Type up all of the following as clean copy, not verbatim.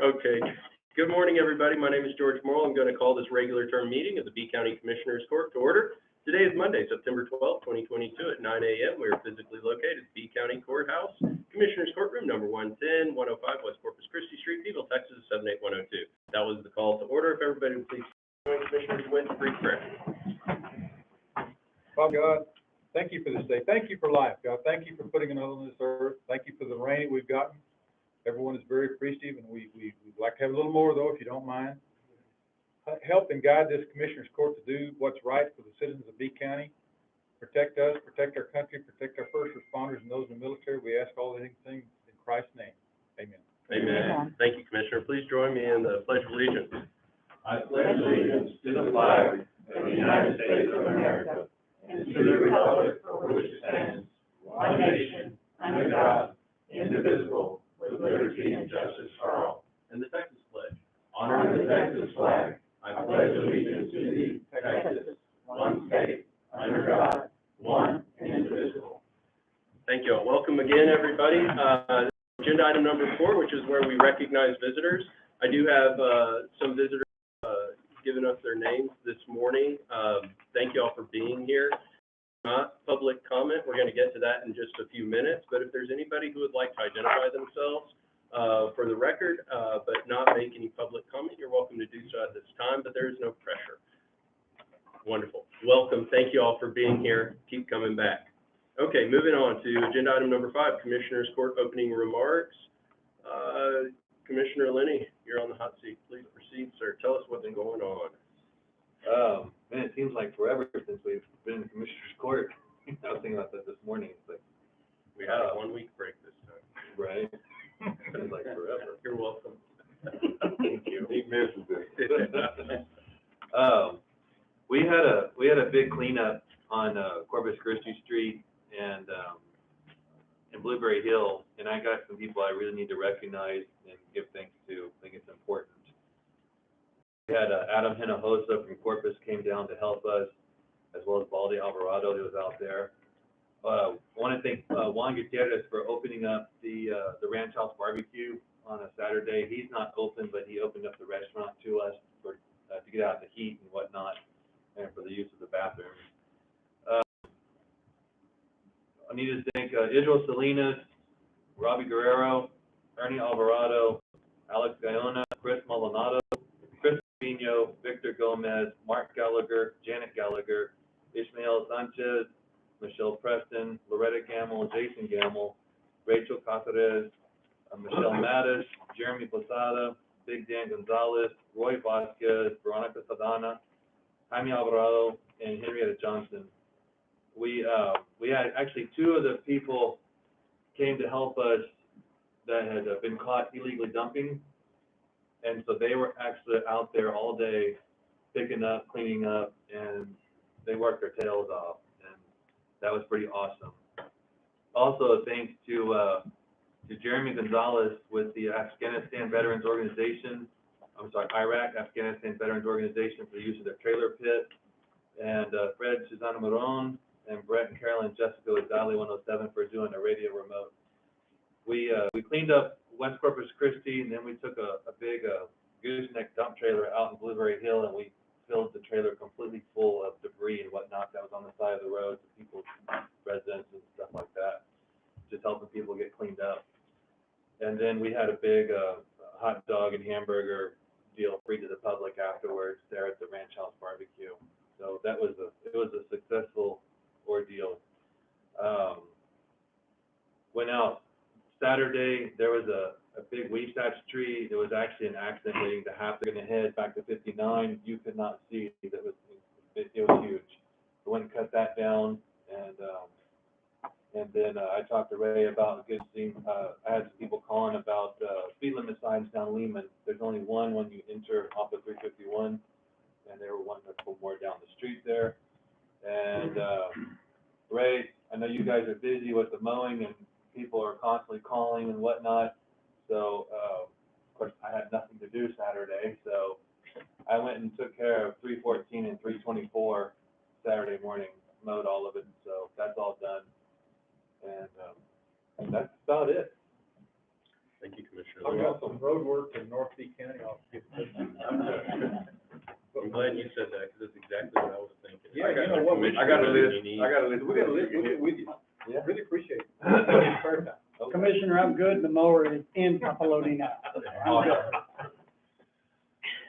Okay. Good morning, everybody. My name is George Morrill. I'm going to call this regular term meeting of the B County Commissioners Court to order. Today is Monday, September 12th, 2022 at 9 a.m. We are physically located at B County Courthouse, Commissioners Courtroom, number 110, 105 West Corpus Christi Street, Beeville, Texas, 78102. That was the call to order. If everybody would please join Commissioners Wentz for brief prayer. Father God, thank you for this day. Thank you for life, God. Thank you for putting another on this earth. Thank you for the rain we've gotten. Everyone is very appreciative, and we'd like to have a little more, though, if you don't mind. Help and guide this Commissioner's Court to do what's right for the citizens of B County. Protect us, protect our country, protect our first responders and those in the military. We ask all these things in Christ's name. Amen. Amen. Thank you, Commissioner. Please join me in the Pledge of Allegiance. I pledge allegiance to the flag of the United States of America and to the republic for which it stands, one nation, under God, indivisible, with liberty and justice for all. And the Texas Pledge. Honor the Texas flag. I pledge allegiance to thee, Texas, one state, under God, one and indivisible. Thank you all. Welcome again, everybody. Agenda item number 4, which is where we recognize visitors. I do have some visitors giving us their names this morning. Thank you all for being here. Not public comment. We're going to get to that in just a few minutes. But if there's anybody who would like to identify themselves for the record, but not make any public comment, you're welcome to do so at this time, but there is no pressure. Wonderful. Welcome. Thank you all for being here. Keep coming back. Okay, moving on to agenda item number 5, Commissioners Court opening remarks. Commissioner Lenny, you're on the hot seat. Please proceed, sir. Tell us what's going on. Man, it seems like forever since we've been in the Commissioner's Court. I was thinking about that this morning. It's like, We had a 1-week break this time. right? Seems like forever. You're welcome. Thank you. He misses it. We had a big cleanup on Corpus Christi Street and in Blueberry Hill, and I got some people I really need to recognize and give thanks to. I think it's important. We had Adam Hinojosa from Corpus came down to help us, as well as Baldy Alvarado, who was out there. I want to thank Juan Gutierrez for opening up the Ranch House Barbecue on a Saturday. He's not open, but he opened up the restaurant to us for to get out the heat and whatnot, and for the use of the bathroom. I need to thank Israel Salinas, Robbie Guerrero, Ernie Alvarado, Alex Guyona, Chris Maldonado, Chris Pino, Victor Gomez, Mark Gallagher, Janet Gallagher, Ishmael Sanchez, Michelle Preston, Loretta Gamble, Jason Gamble, Rachel Cáceres, Michelle Mattis, Jeremy Posada, Big Dan Gonzalez, Roy Vasquez, Veronica Sadana, Jaime Alvarado, and Henrietta Johnson. We had actually 2 of the people came to help us that had been caught illegally dumping, and so they were actually out there all day picking up, cleaning up, and they worked their tails off, and that was pretty awesome. Also, thanks to Jeremy Gonzalez with the Afghanistan Veterans Organization, Iraq Afghanistan Veterans Organization for the use of their trailer pit, and Fred Susana Moron, and Brett and Carolyn Jessica with Dali 107 for doing a radio remote. We cleaned up West Corpus Christi, and then we took a big gooseneck dump trailer out in Blueberry Hill, and we filled the trailer completely full of debris and whatnot that was on the side of the road to people's residents and stuff like that, just helping people get cleaned up. And then we had a big hot dog and hamburger deal free to the public afterwards there at the Ranch House Barbecue. So it was a successful ordeal. Went out Saturday. There was a big weesatch tree. There was actually an accident waiting to happen. They're going to head back to 59. You could not see it. It was huge. I went and cut that down, and then I talked to Ray about a good scene. I had some people calling about speed limit signs down Lehman. There's only one when you enter off of 351, and they were wanting to put more down the street there. And Ray, I know you guys are busy with the mowing and people are constantly calling and whatnot. So, of course, I had nothing to do Saturday. So I went and took care of 314 and 324 Saturday morning, mowed all of it. So that's all done. And that's about it. Thank you, Commissioner I've Lee. got some road work in North Lee County, I'll get to. I'm glad you said that, because that's exactly what I was thinking. Yeah, you know what, Commissioner I got a that list, you need. We got a list with you. Yeah. Really appreciate it. Fair time. Commissioner, I'm good, the mower is in Papaloni now. I'm good.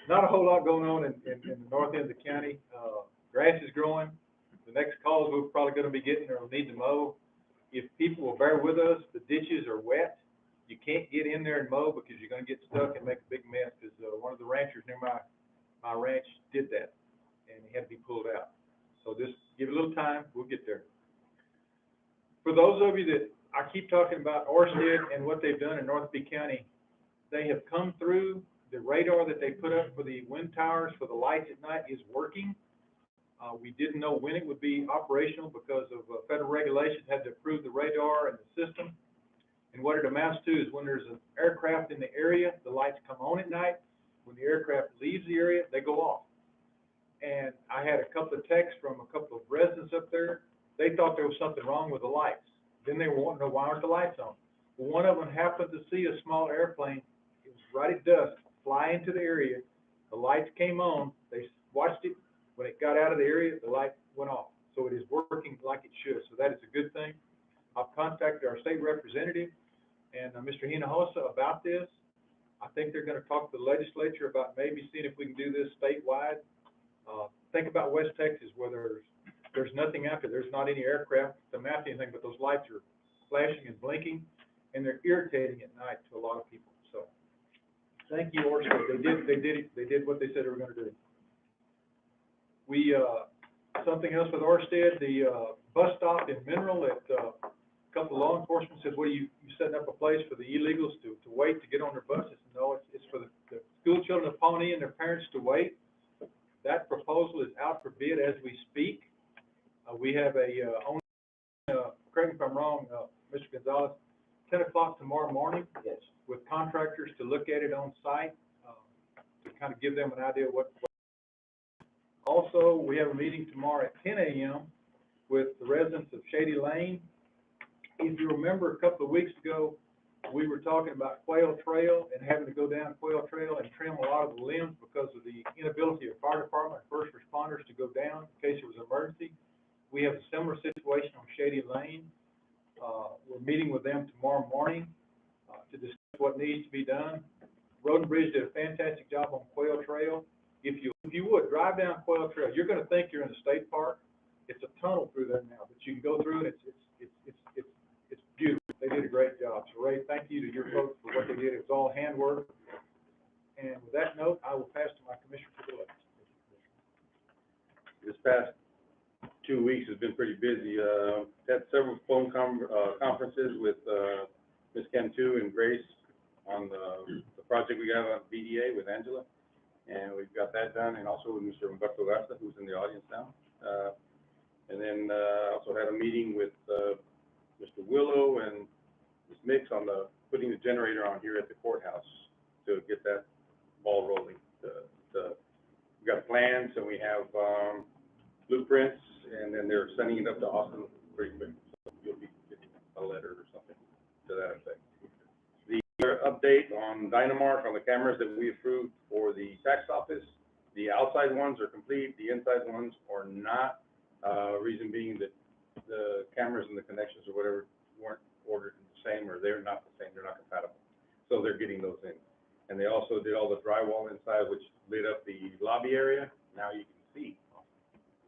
Not a whole lot going on in the north end of the county. Grass is growing. The next calls we're probably gonna be getting are need to mow. If people will bear with us, the ditches are wet. You can't get in there and mow because you're gonna get stuck and make a big mess, because, one of the ranchers near my ranch did that, and he had to be pulled out. So just give it a little time, we'll get there. For those of you that, I keep talking about Orsted and what they've done in North Lee County, they have come through. The radar that they put up for the wind towers for the lights at night is working. We didn't know when it would be operational because of federal regulations, had to approve the radar and the system. And what it amounts to is when there's an aircraft in the area, the lights come on at night. When the aircraft leaves the area, they go off. And I had a couple of texts from a couple of residents up there. They thought there was something wrong with the lights. Then they were wanting to know, why aren't the lights on? Well, one of them happened to see a small airplane. It was right at dusk, fly into the area. The lights came on. They watched it. When it got out of the area, the light went off. So it is working like it should. So that is a good thing. I've contacted our state representative and Mr. Hinojosa about this. I think they're going to talk to the legislature about maybe seeing if we can do this statewide. Think about West Texas, where there's nothing out there. There's not any aircraft to map anything, but those lights are flashing and blinking, and they're irritating at night to a lot of people. So thank you, Orsted. They did what they said they were going to do. We, something else with Orsted, the bus stop in Mineral, a couple of law enforcement said, what are you setting up a place for the illegals to wait to get on their buses? No, it's for the school children of Pawnee and their parents to wait. That proposal is out for bid as we speak. We have correct me if I'm wrong, Mr. Gonzalez, 10 o'clock tomorrow morning. Yes. With contractors to look at it on site, to kind of give them an idea of what. Also, we have a meeting tomorrow at 10 a.m. with the residents of Shady Lane. If you remember, a couple of weeks ago, we were talking about Quail Trail and having to go down Quail Trail and trim a lot of the limbs because of the inability of fire department and first responders to go down in case there was an emergency. We have a similar situation on Shady Lane. We're meeting with them tomorrow morning to discuss what needs to be done. Road and Bridge did a fantastic job on Quail Trail. If you would, drive down Quail Trail, you're going to think you're in the state park. It's a tunnel through there now, but you can go through it. It's beautiful. They did a great job. So Ray, thank you to your folks for what they did. It was all handwork. And with that note, I will pass to my commissioner for the left. This past 2 weeks has been pretty busy. Had several phone conferences with Ms. Cantu and Grace on the project we got on BDA with Angela, and we've got that done, and also with Mr. Humberto Garza, who's in the audience now. And then also had a meeting with Mr. Willow and Ms. Mix on putting the generator on here at the courthouse to get that ball rolling. We got plans and we have blueprints, and then they're sending it up to Austin pretty quick. So you'll be getting a letter or something to that effect. The update on Dynamark on the cameras that we approved for the tax office, the outside ones are complete, the inside ones are not. Reason being that the cameras and the connections or whatever weren't ordered the same, or they're not the same, they're not compatible. So they're getting those in. And they also did all the drywall inside, which lit up the lobby area. Now you can see,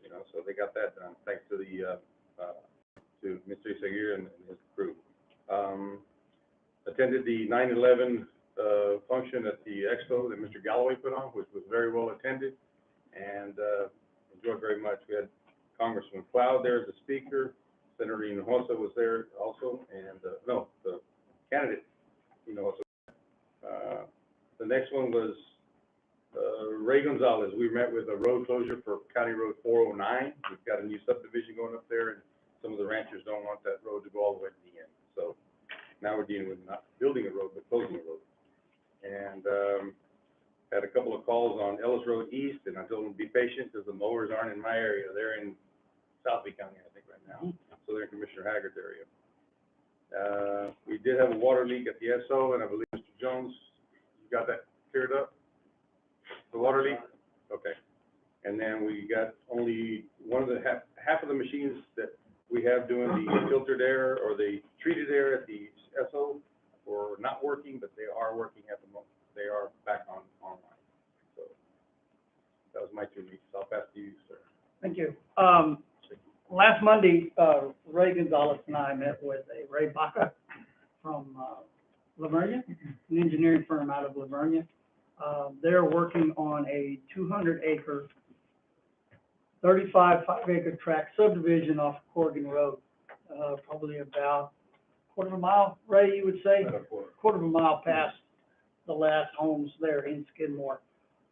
you know, so they got that done, thanks to to Mr. Seguir and his crew. Attended the 9/11 function at the expo that Mr. Galloway put on, which was very well attended, and enjoyed very much. We had Congressman Cloud there as a speaker. Senator Hinojosa was there also, and the candidate Hinojosa. The next one was Ray Gonzalez. We met with a road closure for County Road 409. We've got a new subdivision going up there, and some of the ranchers don't want that road to go all the way to the end. So now we're dealing with not building a road, but closing a road. And had a couple of calls on Ellis Road East, and I told them to be patient because the mowers aren't in my area. They're in Southie County, I think, right now. So they're in Commissioner Haggard's area. We did have a water leak at the SO, and I believe Mr. Jones, you got that cleared up? The water leak? Okay. And then we got only one of the, half of the machines that we have doing the filtered air or the treated air at the SO were not working, but they are working at the moment. They are back online. So that was my 2 weeks. I'll pass to you, sir. Thank you. Last Monday, Ray Gonzalez and I met with Ray Baca from Livernia, an engineering firm out of Livernia. They're working on a 200-acre, 35 5-acre tract subdivision off Corrigan Road, probably about quarter of a mile, Ray, you would say? Quarter of a mile past the last homes there in Skidmore.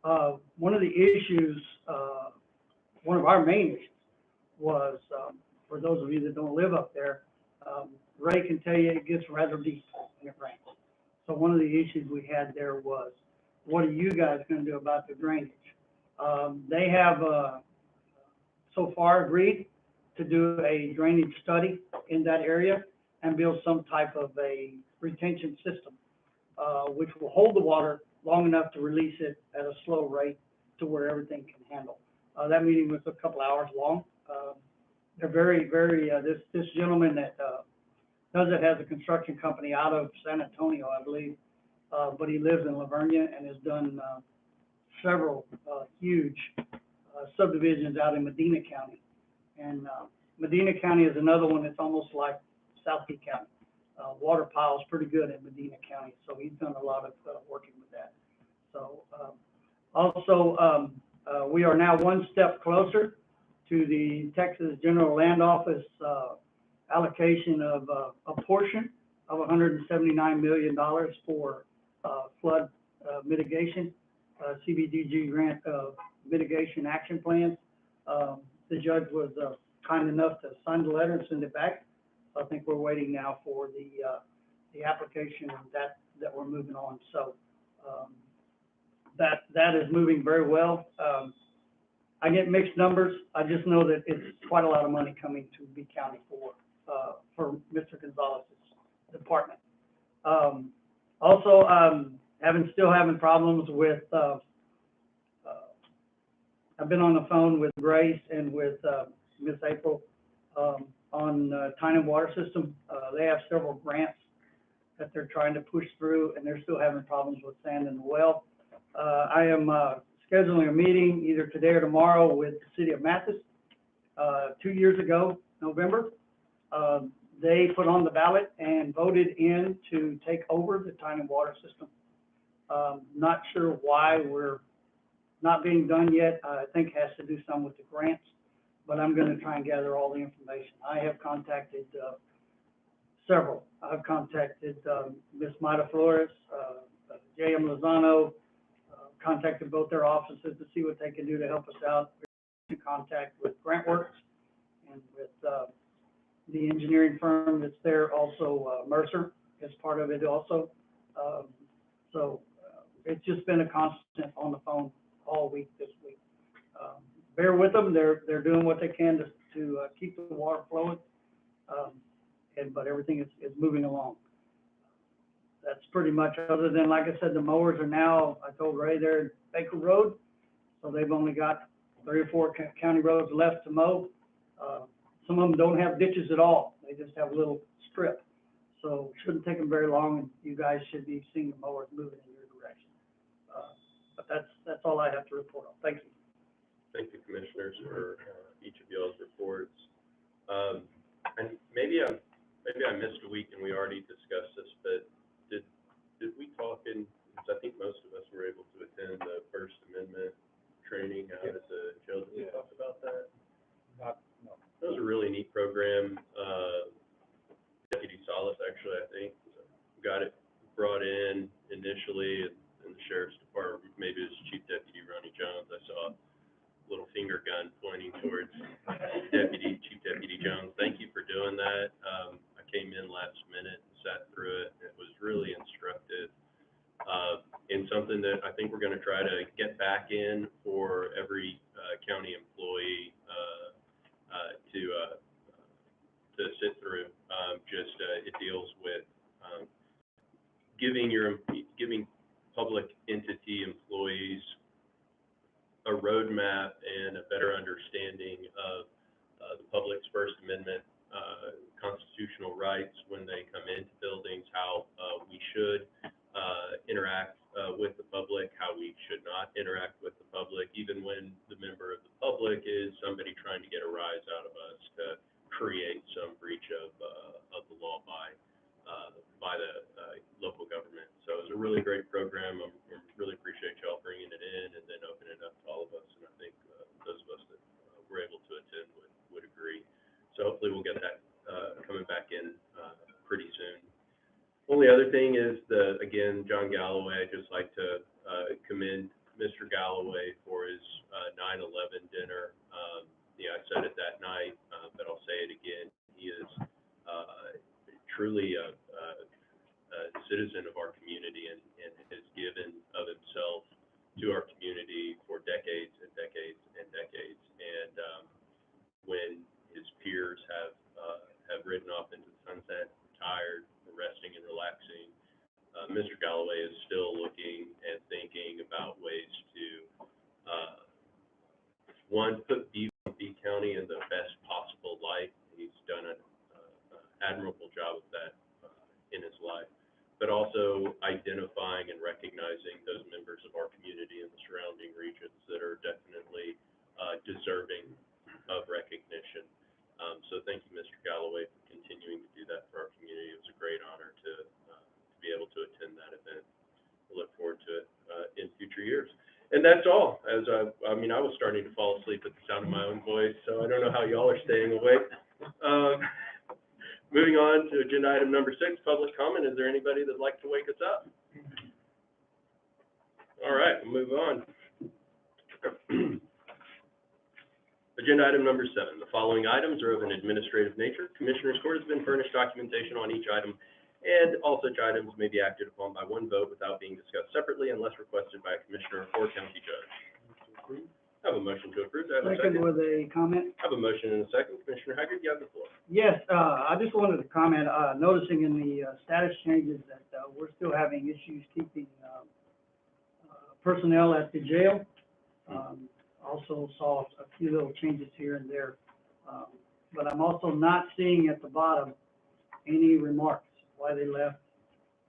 One of the issues, one of our main issues was, for those of you that don't live up there, Ray can tell you it gets rather deep when it rains. So one of the issues we had there was, what are you guys going to do about the drainage? They have so far agreed to do a drainage study in that area and build some type of a retention system, which will hold the water long enough to release it at a slow rate to where everything can handle. That meeting was a couple hours long. They're very, very, this gentleman that does it has a construction company out of San Antonio, I believe, but he lives in Livernia and has done several huge subdivisions out in Medina County. And Medina County is another one that's almost like South Peak County. Water pile's pretty good in Medina County, so he's done a lot of working with that. So also, we are now one step closer to the Texas General Land Office allocation of a portion of $179 million for flood mitigation, CBDG grant mitigation action plans. The judge was kind enough to sign the letter and send it back. So I think we're waiting now for the application that we're moving on. So that is moving very well. I get mixed numbers. I just know that it's quite a lot of money coming to B County for Mr. Gonzalez's department. Also, still having problems with, I've been on the phone with Grace and with Miss April on Tynan Water System. They have several grants that they're trying to push through, and they're still having problems with sand in the well. I am scheduling a meeting either today or tomorrow with the city of Mathis. 2 years ago, November, they put on the ballot and voted in to take over the Tynan Water System. Not sure why we're not being done yet. I think it has to do some with the grants, but I'm going to try and gather all the information. I have contacted several. I've contacted Ms. Maida Flores, J.M. Lozano, contacted both their offices to see what they can do to help us out. We're in contact with GrantWorks and with the engineering firm that's there, also Mercer is part of it also. So it's just been a constant on the phone all week this week. Bear with them. They're doing what they can to keep the water flowing, but everything is moving along. That's pretty much, other than, like I said, the mowers are now, I told Ray, they're at Baker Road, so they've only got 3 or 4 county roads left to mow. Some of them don't have ditches at all. They just have a little strip. So it shouldn't take them very long, and you guys should be seeing the mowers moving in your direction. But that's all I have to report on. Thank you. Thank you, Commissioners, for each of y'all's reports. And maybe I missed a week and we already discussed this, but did we talk in, because I think most of us were able to attend the First Amendment training out at the jail. Did we talk about that? No. That was a really neat program. Deputy Salas, actually, I think, got it brought in initially, and the Sheriff's Department, maybe it was Chief Deputy Ronnie Jones. I saw a little finger gun pointing towards Chief Deputy Jones. Thank you for doing that. I came in last minute and sat through it. It was really instructive, and something that I think we're going to try to get back in for every county employee to sit through. It deals with giving public entity employees a roadmap and a better understanding of the public's First Amendment constitutional rights when they come into buildings, how we should interact with the public, how we should not interact with the public, even when the member of the public is somebody trying to get a rise out of us to create some breach of the law by the local government. So it was a really great program. I really appreciate y'all bringing it in and then opening it up to all of us. And I think those of us that were able to attend would agree. So hopefully we'll get that coming back in pretty soon. Only other thing is again, John Galloway. I'd just like to commend Mr. Galloway for his 9/11 dinner. I said it that night, but I'll say it again. He is truly a citizen of our community and has given of himself to our community for decades and decades and decades. And when his peers have ridden off into the sunset, retired, resting and relaxing, Mr. Galloway is still looking and thinking about ways to, one, put Beeville County in the best possible light. He's done an admirable job of that in his life, but also identifying and recognizing those members of our community and the surrounding regions that are definitely deserving of recognition. So thank you, Mr. Galloway, for continuing to do that for our community. It was a great honor to be able to attend that event. I look forward to it in future years. And that's all. As I was starting to fall asleep at the sound of my own voice, so I don't know how y'all are staying awake. Moving on to agenda item number 6, public comment. Is there anybody that'd like to wake us up? All right, we'll move on. Agenda item number 7. The following items are of an administrative nature. Commissioner's Court has been furnished documentation on each item, and all such items may be acted upon by one vote without being discussed separately unless requested by a commissioner or county judge. I have a motion to approve. Do I have a second? Second with a comment. I have a motion and a second. Commissioner Haggard, you have the floor. Yes, I just wanted to comment, noticing in the status changes that we're still having issues keeping personnel at the jail. Also saw a few little changes here and there, but I'm also not seeing at the bottom any remarks, why they left,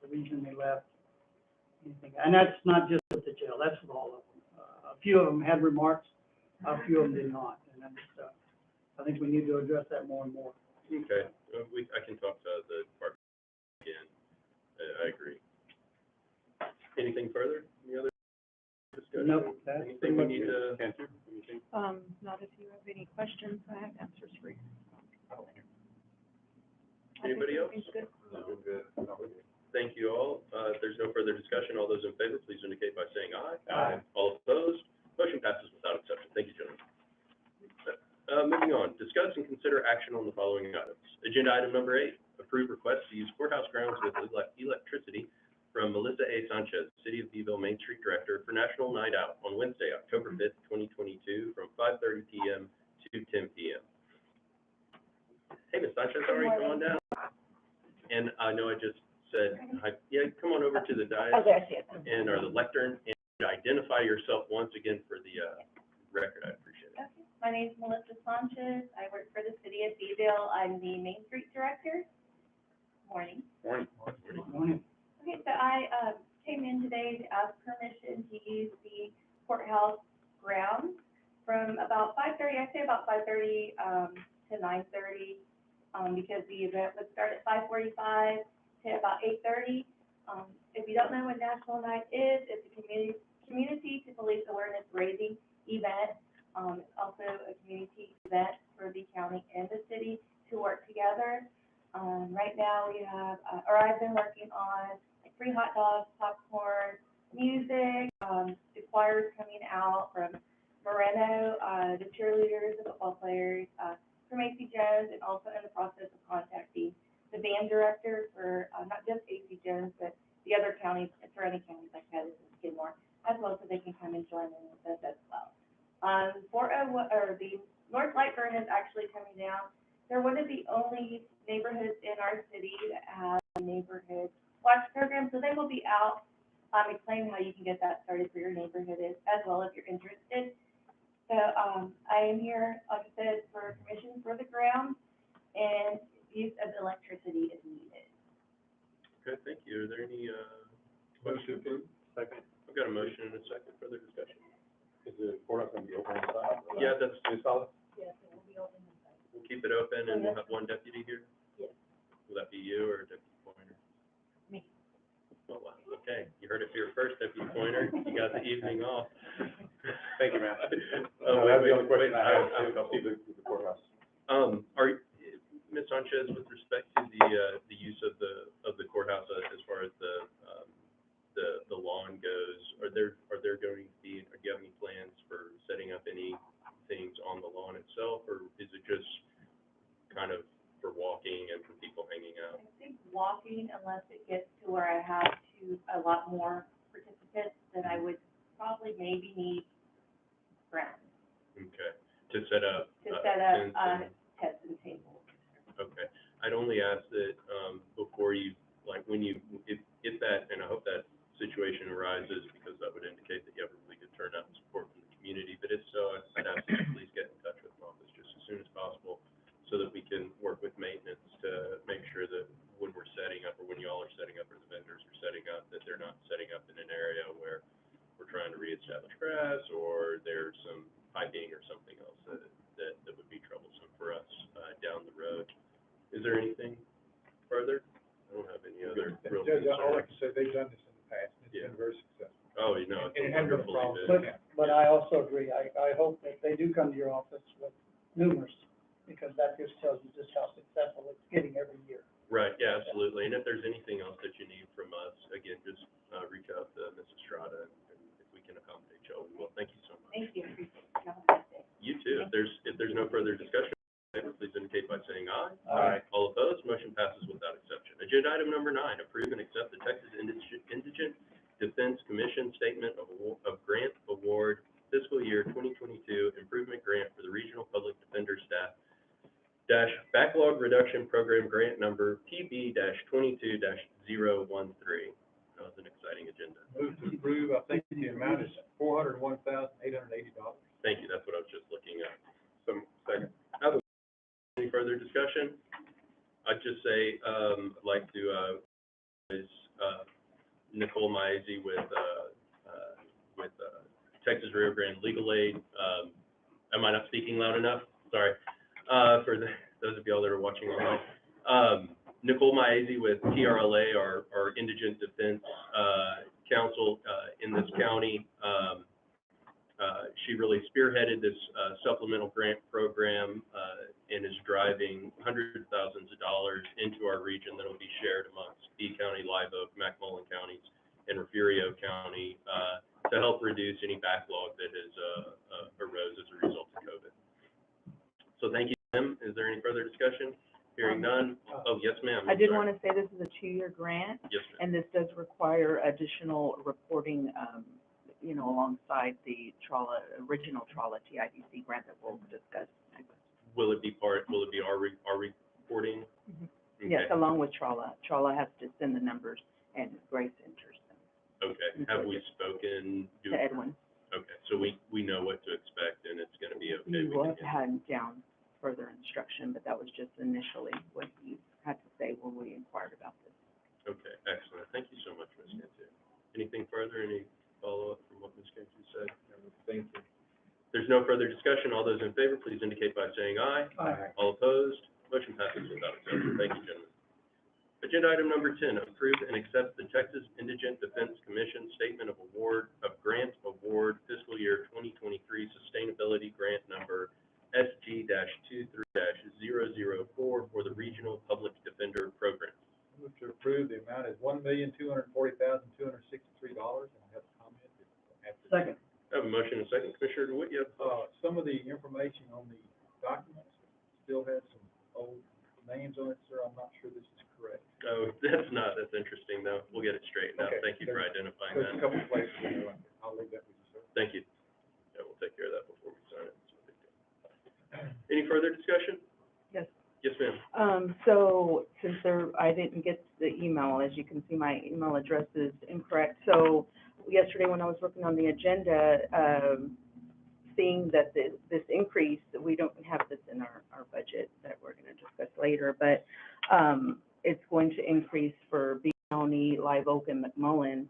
the reason they left, anything. And that's not just with the jail, that's with all of them. A few of them had remarks, a few of them did not, and I think we need to address that more and more. Okay, I can talk to the department again. I agree. Anything further? Any other discussion? Nope, that's Anything we need to? Anything? Not if you have any questions, I have answers for you. Anybody else? Thank you all. If there's no further discussion, all those in favor, please indicate by saying aye. Aye. All opposed? Motion passes without exception. Thank you, gentlemen. Moving on, discuss and consider action on the following items. Agenda item number 8, approve request to use courthouse grounds with electricity from Melissa A. Sanchez, City of Beeville Main Street Director, for National Night Out on Wednesday, October 5th, 2022, from 5:30 p.m. to 10 p.m. Hey, Ms. Sanchez, how are you? Come on down. And I know I just said, hi. Yeah, come on over to the dais. Oh, there she is. And or the lectern, and identify yourself once again for the record. I appreciate it. Okay. My name is Melissa Sanchez. I work for the City of Beeville. I'm the Main Street Director. Morning. Morning. Morning. Okay, so I came in today to ask permission to use the courthouse grounds from about 5:30, I'd say about 5:30 to 9:30, because the event would start at 5:45 to about 8:30. If you don't know what National Night is, it's a community to police awareness raising event. It's also a community event for the county and the city to work together. Right now we have, or I've been working on like free hot dogs, popcorn, music, the choirs coming out from Moreno, the cheerleaders, the football players, from AC Jones, and also in the process of contacting the band director for not just AC Jones, but the other counties, surrounding counties like Pettis and Skidmore, as well, so they can come and join in with us as well. 401, or the North Lightburn is actually coming down. They're one of the only neighborhoods in our city that have a neighborhood watch program, so they will be out, explaining how you can get that started for your neighborhood as well if you're interested. So, I am here, like I said, for permission for the ground, and use of electricity is needed. Okay, thank you. Are there any, Motion approved. Second. I've got a motion and a second, further discussion. Is the courthouse gonna be open inside? Yeah, that's, Inside? we'll keep it open and we'll have one deputy here? Yes. Will that be you or Deputy Pointer? Me. Oh, wow, okay, you heard it here first, Deputy Pointer, you got the evening off. Thank you, ma'am. Oh, That's the wait, only question I have, have a couple. see the courthouse. Are, Ms. Sanchez, with respect to the use of the courthouse as far as the lawn goes, are there going to be, do you have any plans for setting up any things on the lawn itself, or is it just kind of for walking and for people hanging out? I think walking, unless it gets to where I have a lot more participants, then I would probably maybe need grounds Okay, to set up. to set up, tents and- tents and tables. Okay, I'd only ask that, before you, like, when you, if that, and I hope that situation arises, because that would indicate that you have a really good turnout and support from the community, but if so, I'd ask that you please get in touch with my office just as soon as possible, so that we can work with maintenance to make sure that when we're setting up, or when y'all are setting up, or the vendors are setting up, that they're not setting up in an area where we're trying to reestablish grass, or there's some piping or something else that would be troublesome for us, down the road. Is there anything further? I don't have any other real Judge, all I concerns. can say, they've done this in the past, and it's Yeah. been very successful. Oh, you know, it's And a it hasn't been a wonderful problem. event. But I also agree, I hope that they do come to your office with numerous, because that just tells you just how successful it's getting every year. Right, yeah, absolutely. And if there's anything else that you need from us, again, just, reach out to Mrs. Strada, and if we can accommodate you, we will. Thank you so much. Thank you, appreciate it. Have a nice day. You too. If there's no further discussion, please indicate by saying aye. Aye. All opposed, motion passes without exception. Agenda item number 9, approve and accept the Texas Indigent Defense Commission Statement of Grant Award Fiscal Year 2022 Improvement Grant for the Regional Public Defender Staff Backlog Reduction Program Grant Number PB-22-013. That was an exciting agenda. Move to approve, I think the amount is $401,880. Thank you, that's what I was just looking at. Some, second. Any further discussion? I'd just say, I'd like to, Nicole Maizzi with Texas Rio Grande Legal Aid. Am I not speaking loud enough? Sorry. For those of y'all that are watching online. Nicole Maizzi with TRLA, our Indigent Defense, Council, in this county. She really spearheaded this, supplemental grant program, and is driving hundreds of thousands of dollars into our region that will be shared amongst B County, Live Oak, McMullen counties, and Refugio County, to help reduce any backlog that has, arose as a result of COVID. So thank you, Tim. Is there any further discussion? Hearing none. Oh, yes, ma'am. I did want to say this is a 2-year grant, Yes, ma'am. and this does require additional reporting, alongside the original Trala TIDC grant that we'll discuss next. Will it be our reporting? Yes, Okay. along with Trala. Trala has to send the numbers, and Grace enters them Okay. Have we spoken? to Edwin. Okay, so we know what to expect, and it's gonna be okay. You We will can have get- had down further instruction, but that was just initially what he had to say when we inquired about this. Okay, excellent. Thank you so much, Ms. Cantu. Anything further? Any follow-up from what Ms. Cantu said? Thank you. There's no further discussion. All those in favor, please indicate by saying aye. Aye. All opposed, motion passes without exception. Thank you, gentlemen. Agenda item number 10, approve and accept the Texas Indigent Defense Commission Statement of Grant Award Fiscal Year 2023 Sustainability Grant Number SG-23-004 for the Regional Public Defender Program. Move to approve, the amount is $1,240,263, and I have a comment after. Second. I have a motion and a second. Commissioner DeWitt, you have Some of the information on the documents still has some old names on it, sir. I'm not sure this is correct. oh, that's interesting, though. We'll get it straightened out. Okay. Thank you for identifying There's a that. couple places in there. I'll leave that with you, sir. Thank you. Yeah, we'll take care of that before we sign it. It's no big deal. Any further discussion? Yes. Yes, ma'am. So since I didn't get the email. As you can see, my email address is incorrect. So yesterday when I was working on the agenda, seeing that this increase, we don't have this in our budget that we're gonna discuss later, but, it's going to increase for B County, Live Oak, and McMullen.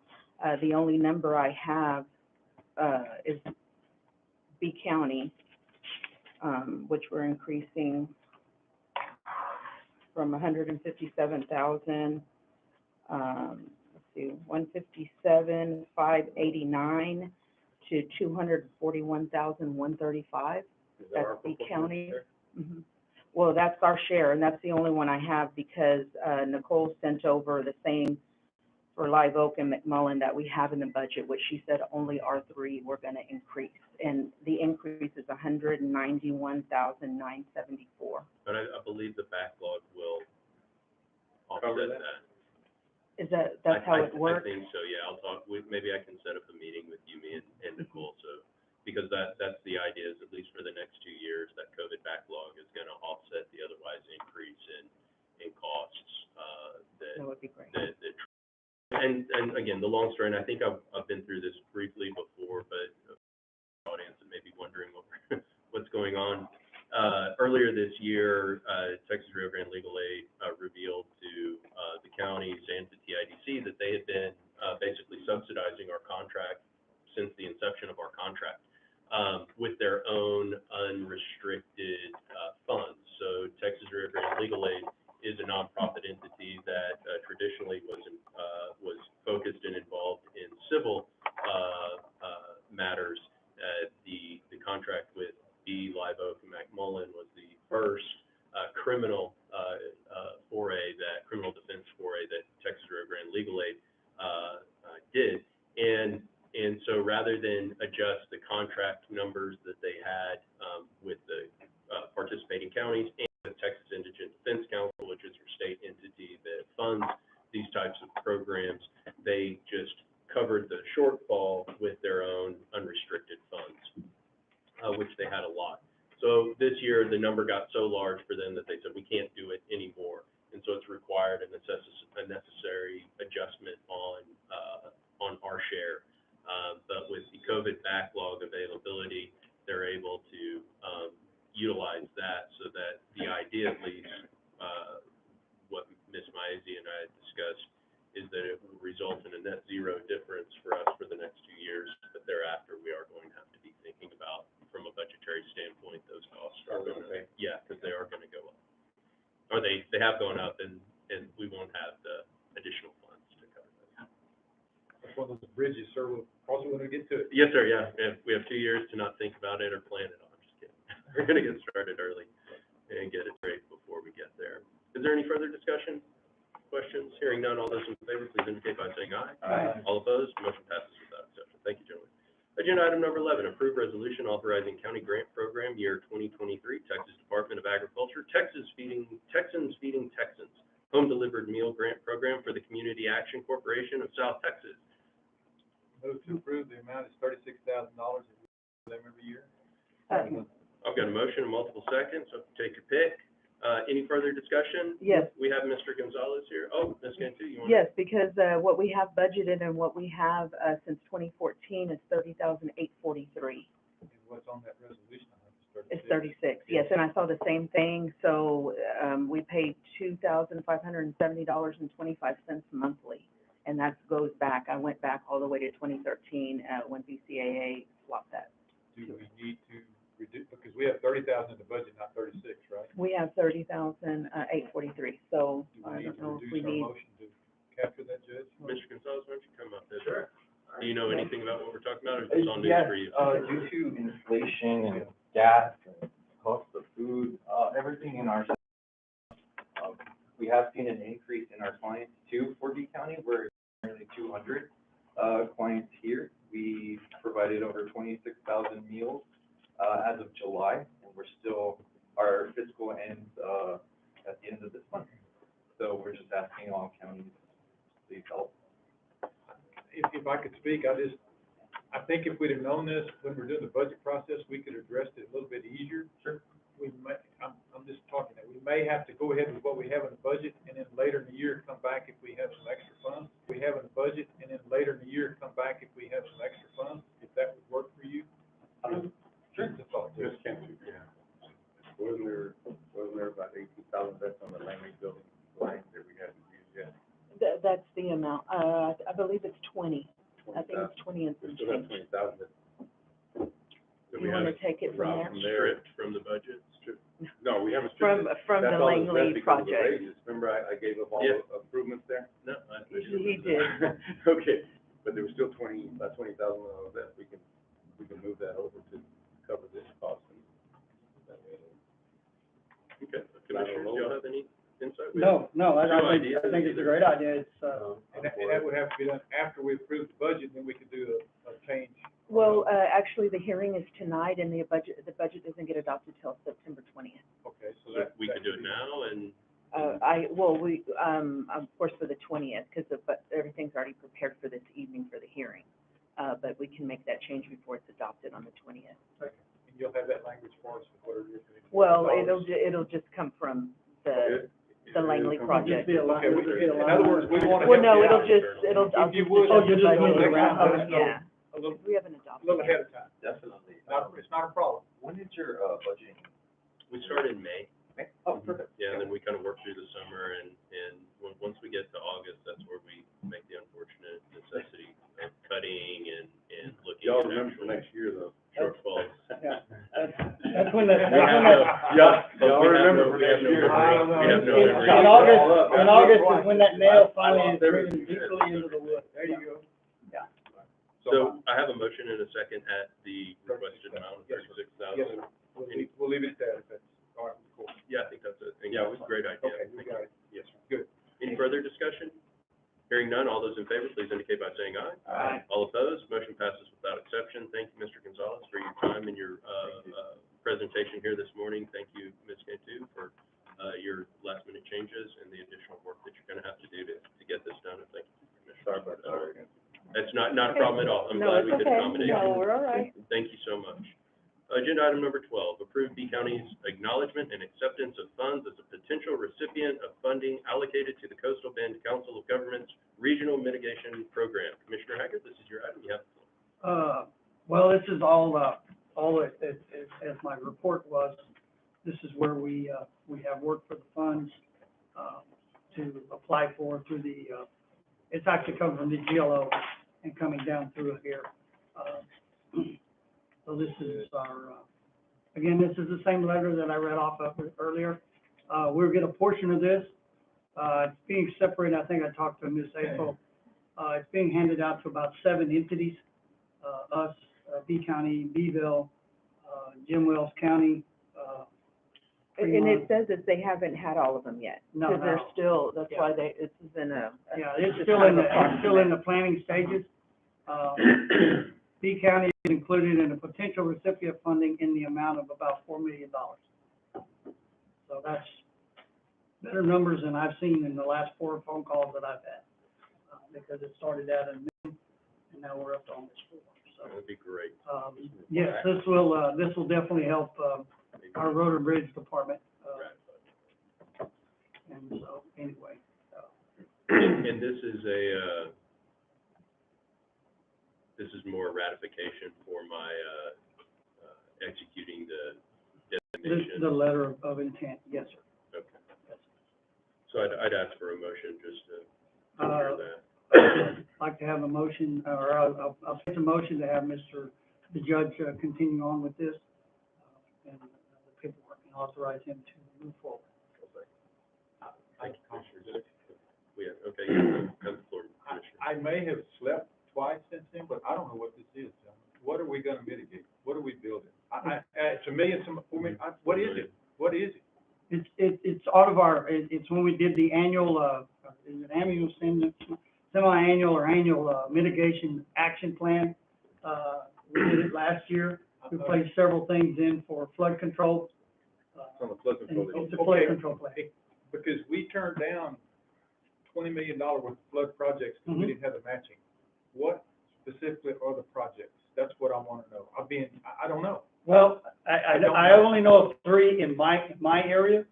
The only number I have, is B County, which we're increasing from 157,000, let's see, 157,589 to 241,135. That's B County. Mhm. Well, that's our share, and that's the only one I have because, Nicole sent over the same for Live Oak and McMullen that we have in the budget, which she said only our three were gonna increase. And the increase is 191,974. But I believe the backlog will Cover offset that? that. Is that's how it works? I think so, yeah, I'll talk, maybe I can set up a meeting with you, me and Nicole, so, because that's the idea, is at least for the next 2 years, that COVID backlog is gonna offset the otherwise increase in costs, That would be great. and again, the long story, and I think I've been through this briefly before, but the audience may be wondering what's going on. Earlier this year, Texas Rio Grande Legal Aid revealed to the counties and to TIDC that they had been basically subsidizing our contract since the inception of our contract with their own unrestricted funds. So Texas Rio Grande Legal Aid is a nonprofit entity that traditionally was focused and involved in civil matters. The contract with B, Live Oak, and McMullen was the first criminal criminal defense foray that Texas Rio Grande Legal Aid did. And so rather than adjust the contract numbers that they had with the participating counties and the Texas Indigent Defense Council, which is your state entity that funds these types of programs, they just covered the shortfall with their own unrestricted funds, which they had a lot. So this year, the number got so large for them that they said, we can't do it anymore. And so it's required a necessary adjustment on our share. But with the COVID backlog availability, they're able to utilize that, so that the idea, at least, what Ms. Maizzi and I had discussed, is that it will result in a net zero difference for us for the next 2 years, but thereafter, we are going to have to be thinking about, from a budgetary standpoint, those costs are going to, yeah, because they are going to go up. Or they have gone up, and we won't have the additional funds to cover those. That's one of those bridges, sir, we'll cross it when we get to it. Yes, sir, yeah, we have 2 years to not think about it or plan it on, just kidding. We're gonna get started early and get it straight before we get there. Is there any further discussion, questions? Hearing none, all those in favor, please indicate by saying aye. Aye. All opposed, motion passes without exception. Thank you, gentlemen. Agenda item number 11, approve resolution authorizing county grant program year 2023, Texas Department of Agriculture, Texans Feeding Texans, home delivered meal grant program for the Community Action Corporation of South Texas. Move to approve, the amount is $36,000 for them every year. I've got a motion and multiple seconds, so take your pick. Any further discussion? Yes. We have Mr. Gonzalez here. Oh, Ms. Cantu, you want to? Yes, because, what we have budgeted and what we have, since 2014 is 30,843. And what's on that resolution? I think It's 36, yes, and I saw the same thing, so, we paid $2,570.25 monthly, and that goes back, I went back all the way to 2013, when BCAA swapped that. Do we need to reduce, because we have 30,000 in the budget, not 36, right? We have 30,843, so Do I we need don't to know if reduce we our need. motion to capture that, Judge? Mr. Gonzalez, why don't you come up there? Sure. Do you know anything about what we're talking about, or is this all news Yes, for you? due to inflation and gas and cost of food, everything in our, we have seen an increase in our clients too for D County. We're nearly 200, clients here. We provided over 26,000 meals, as of July, and we're still, our fiscal ends, at the end of this month. So we're just asking all counties, please help. If I could speak, I think if we'd have known this when we're doing the budget process, we could have addressed it a little bit easier. Sure. we may, I'm just talking that, we may have to go ahead with what we have in the budget, and then later in the year, come back if we have some extra funds. We have in the budget, and then later in the year, come back if we have some extra funds, if that would work for you. Sure. Just a thought, too. Ms. Cantu, yeah. Wasn't there about 18,000 that's on the Langley building line that we haven't used yet? That's the amount, I believe it's 20. I think it's 20 and We some still have change. 20,000 that. Do you wanna take it from there? Stripped from the budget? No, we haven't. From stripped it. the That's all- Langley that's because of the project. raises. Remember, I gave up all Yeah. the improvements there? No, He did. Okay, but there was still about 20,000 of that, we can move that over to cover this cost. Okay, Commissioners, do y'all have any insight? No, I No think, idea. I think it's a great idea. It's, And that would have to be done after we approve the budget, then we could do a change. Well, actually, the hearing is tonight, and the budget doesn't get adopted till September 20th. Okay, so So that. we could do it now and, Of course, for the 20th, but everything's already prepared for this evening for the hearing. But we can make that change before it's adopted on the 20th. And you'll have that language for us, whatever it is. Well, it'll just come from the Langley project. be a line, Okay, it'll be a in line. other words, we want to. Well, no, I'll If you just would, adjust you the just budget move it around, around. yeah. A little, We haven't a adopted little it. ahead of time. Definitely. It's not a problem. When is your, budgeting? we start in May. Oh, perfect. Yeah, and then we kind of work through the summer and once we get to August, that's where we make the unfortunate necessity of cutting and looking Y'all at remember for actual next year, though. shortfalls. Yeah, that's when that, We have Y'all remember for we have next no year. memory. We have no in memory. August is when that nail I finally is lost everything. driven deeply into the wood. There you go. So I have a motion and a second at the requested amount of Yes, sir. 36,000. Yes, sir. We'll leave it at that, if that's, all right, cool. Yeah, I think that's it. Yeah, It was a great idea. Okay, we got it. Yes, sir. Good. Any further discussion? Hearing none, all those in favor, please indicate by saying aye. Aye. All opposed, motion passes without exception. Thank you, Mr. Gonzalez, for your time and your, presentation here this morning. Thank you, Ms. Cantu, for, your last minute changes and the additional work that you're gonna have to do to get this done. And thank you, Commissioner. Sorry about that. That's not a problem at all. I'm No, glad it's we could okay. accommodate you. No, we're all right. Thank you so much. Agenda item number 12, approve B County's acknowledgement and acceptance of funds as a potential recipient of funding allocated to the Coastal Bend Council of Governments Regional Mitigation Program. Commissioner Haggard, this is your item. You have the floor. Well, this is all as my report was, this is where we have worked for the funds, to apply for through the, it's actually coming from the GLO and coming down through here. So this is our, again, this is the same letter that I read off of earlier. We'll get a portion of this. It's being separated, I think I talked to Ms. April. It's being handed out to about 7 entities, us, B County, Beeville, Jim Wells County, And it says that they haven't had all of them yet. No, Because they're no. still, that's why this is in a. yeah, it's just still kind in of a it's still in the planning stages. B County is included in a potential recipient funding in the amount of about $4 million. So that's better numbers than I've seen in the last 4 phone calls that I've had. Because it started out in May, and now we're up to almost 4, so. That'd be great. Yes, this will definitely help, our road and bridge department, and so, anyway. And this is this is more ratification for my, executing the designation. The letter of intent, yes, sir. Okay. So I'd ask for a motion just to Uh, clear that. I'd like to have a motion, or I'll take a motion to have the judge, continue on with this, and the paperwork, and authorize him to move forward. Thank you, Commissioner. Okay, you have the floor, Commissioner. I may have slept twice since then, but I don't know what this is, gentlemen. What are we gonna mitigate? What are we building? To me, what is it? What is it? It's out of it's when we did the annual, is it annual, semi-annual or annual, mitigation action plan. We did it last year. We placed several things in for flood control. From the flood control. It's a flood control plan. Because we turned down $20 million worth of flood projects because we didn't have the matching. What specifically are the projects? That's what I wanna know. I don't know. Well, don't I know. only know of three in my area,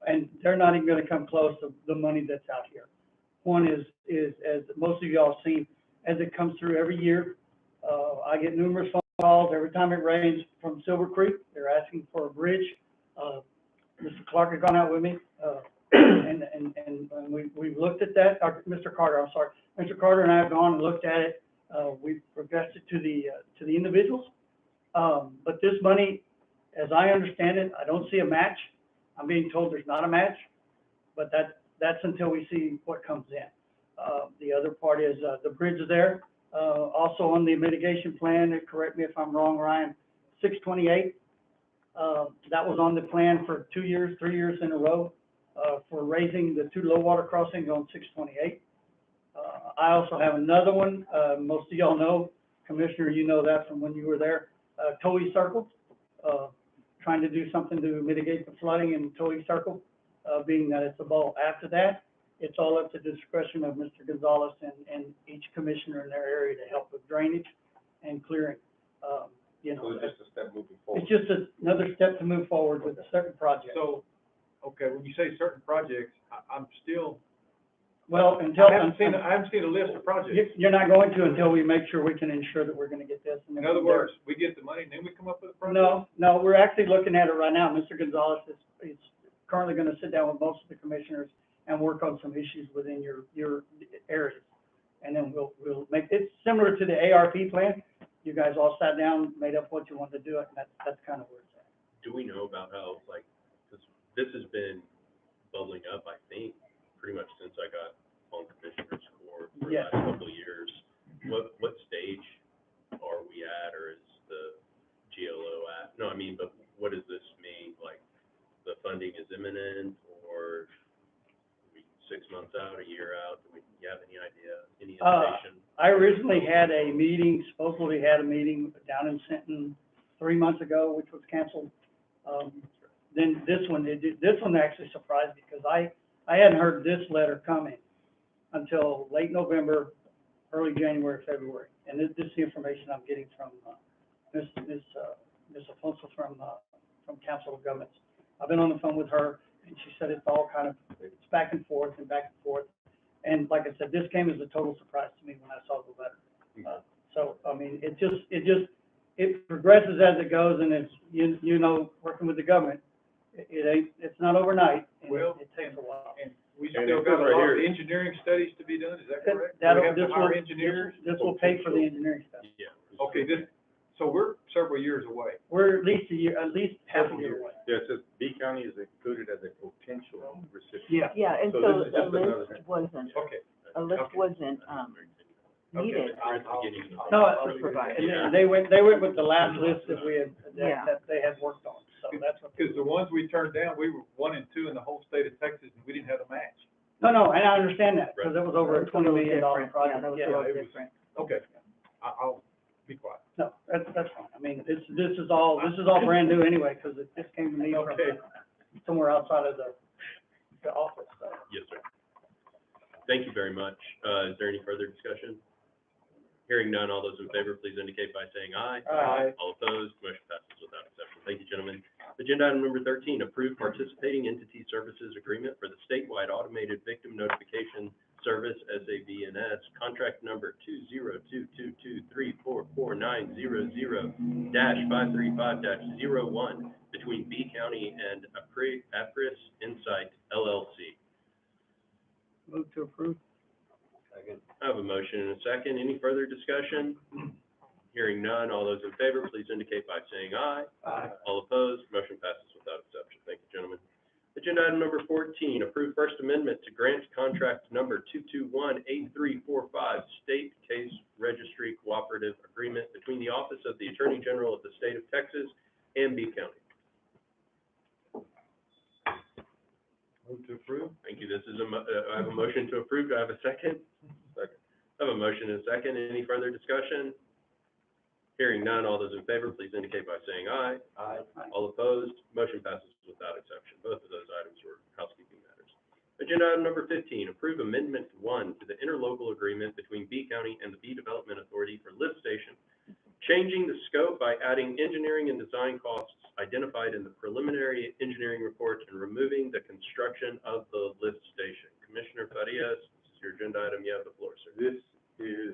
and they're not even gonna come close to the money that's out here. One is, as most of y'all have seen, as it comes through every year, I get numerous phone calls every time it rains from Silver Creek. They're asking for a bridge. Mr. Clark has gone out with me, and we've looked at that, or Mr. Carter, I'm sorry. Mr. Carter and I have gone and looked at it. We've progressed it to the individuals. But this money, as I understand it, I don't see a match. I'm being told there's not a match, but that's until we see what comes in. The other part is, the bridge is there. Also on the mitigation plan, and correct me if I'm wrong, Ryan, 628, that was on the plan for 2 years, 3 years in a row, for raising the 2 low water crossings on 628. I also have another one, most of y'all know, Commissioner, you know that from when you were there, Towie Circle, trying to do something to mitigate the flooding in Towie Circle, being that it's a bowl. After that, it's all up to the discretion of Mr. Gonzalez and each commissioner in their area to help with drainage and clearing. You So know, it's just a step moving forward. it's just another step to move forward with certain projects. So, okay, when you say certain projects, I'm still, Well, until, I haven't seen a list of projects. you're not going to until we make sure we can ensure that we're gonna get this. and then In other from there- words, we get the money and then we come up with a project? No, we're actually looking at it right now. Mr. Gonzalez is currently gonna sit down with most of the commissioners and work on some issues within your areas. And then we'll make, it's similar to the ARP plan. You guys all sat down, made up what you wanted to do, and that's kind of where it's at. Do we know about how, like, this has been bubbling up, I think, pretty much since I got on Commissioner's Court for the Yes. last couple of years. What stage are we at, or is the GLO at? No, I mean, but what does this mean? Like, the funding is imminent, or are we 6 months out, a year out? Do you have any idea, any indication? I originally had a meeting, supposedly had a meeting down in Sinton 3 months ago, which was canceled. Then this one actually surprised me, because I hadn't heard this letter coming until late November, early January, February. And this is the information I'm getting from, Ms. Afonso from Council of Governments. I've been on the phone with her, and she said it's all kind of, it's back and forth and back and forth. And like I said, this came as a total surprise to me when I saw the letter. So, I mean, it progresses as it goes, and it's, you know, working with the government, it's not overnight, and Well, it takes a while. And we And still it got a says right lot here- of engineering studies to be done, is that correct? That'll- We have to this will- hire engineers? This will pay for the engineering stuff. Yeah. Okay, so we're several years away. We're at least at least half a Several year years. away. Yeah, it says B County is included as a potential recipient. Yeah. Yeah, and So so this is a just another list thing. wasn't, Okay, a list Okay. wasn't, needed. We're at the beginning of the No, to provide. and then they went with the last list that we had, Yeah. that they had worked on, so that's what. because the ones we turned down, we were 1 and 2 in the whole state of Texas, and we didn't have a match. No, and I understand that, because it was over a It's a $20 little million different. project. Yeah, that was a Yeah. little it was- different. Okay, I'll be quiet. No, that's fine. I mean, this is all brand new anyway, because this came to me from Okay. somewhere outside of the office, so. Yes, sir. Thank you very much. Is there any further discussion? Hearing none, all those in favor, please indicate by saying aye. Aye. All opposed, motion passes without exception. Thank you, gentlemen. Agenda item number 13, approve participating entity services agreement for the statewide automated victim notification service, SAVNS, contract number 20223449000-535-01 between B County and Apris Insight LLC. Move to approve. I have a motion and a second. Any further discussion? Hearing none, all those in favor, please indicate by saying aye. Aye. All opposed, motion passes without exception. Thank you, gentlemen. Agenda item number 14, approve First Amendment to grant contract number 2218345, State Case Registry Cooperative Agreement between the Office of the Attorney General of the State of Texas and B County. Move to approve? Thank you. This is I have a motion to approve. Do I have a second? Second. I have a motion and a second. Any further discussion? Hearing none, all those in favor, please indicate by saying aye. Aye. All opposed, motion passes without exception. Both of those items were housekeeping matters. Agenda item number 15, approve amendment 1 to the interlocal agreement between B County and the B Development Authority for lift station, changing the scope by adding engineering and design costs identified in the preliminary engineering report and removing the construction of the lift station. Commissioner Farias, this is your agenda item. You have the floor, sir. This is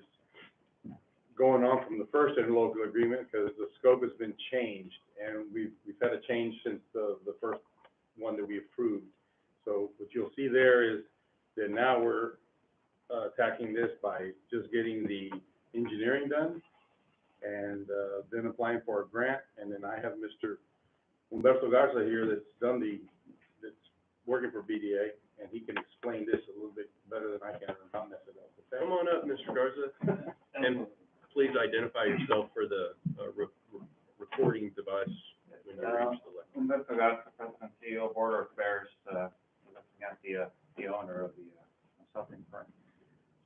going on from the first interlocal agreement because the scope has been changed, and we've had a change since the first one that we approved. So what you'll see there is that now we're attacking this by just getting the engineering done and then applying for a grant. And then I have Mr. Humberto Garza here that's working for BDA, and he can explain this a little bit better than I can and not mess it up. Okay? Come on up, Mr. Garza, and please identify yourself for the recording device when you reach the left. Humberto Garza, President and CEO, Board of Affairs, looking at the owner of the consulting firm.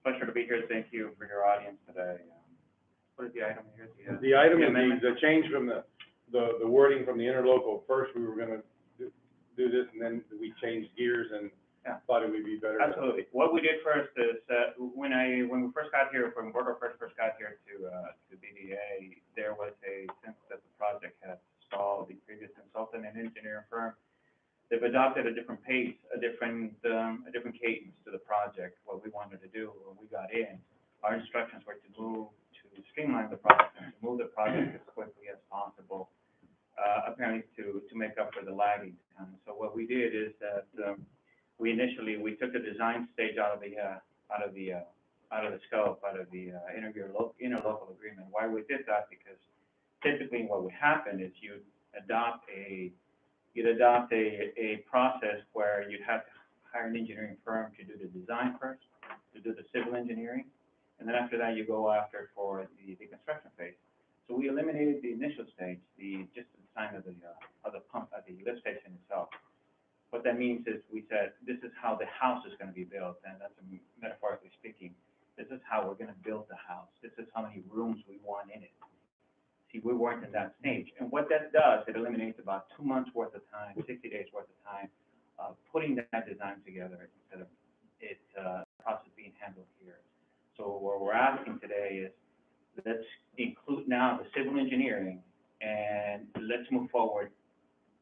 Pleasure to be here. Thank you for your audience today. What is the item here? The item is amendment? the change from the wording from the interlocal. First, we were gonna do this, and then we changed gears and Yeah. thought it would be better. Absolutely. What we did first is, when we first got here, when Board of Affairs first got here to BDA, there was a sense that the project had stalled. The previous consultant and engineering firm, they've adopted a different pace, a different cadence to the project. What we wanted to do when we got in, our instructions were to streamline the process and to move the project as quickly as possible, apparently to make up for the lagging time. So what we did is that, we took the design stage out of the scope, out of the interlocal agreement. Why we did that? Because typically what would happen is you'd adopt a process where you'd have to hire an engineering firm to do the design first, to do the civil engineering, and then after that you go after for the construction phase. So we eliminated the initial stage, just the design of the pump, of the lift station itself. What that means is we said, this is how the house is going to be built, and that's metaphorically speaking. This is how we're going to build the house. This is how many rooms we want in it. See, we weren't in that stage. And what that does, it eliminates about 2 months worth of time, 60 days worth of time, putting that design together instead of the process being handled here. So what we're asking today is, let's include now the civil engineering, and let's move forward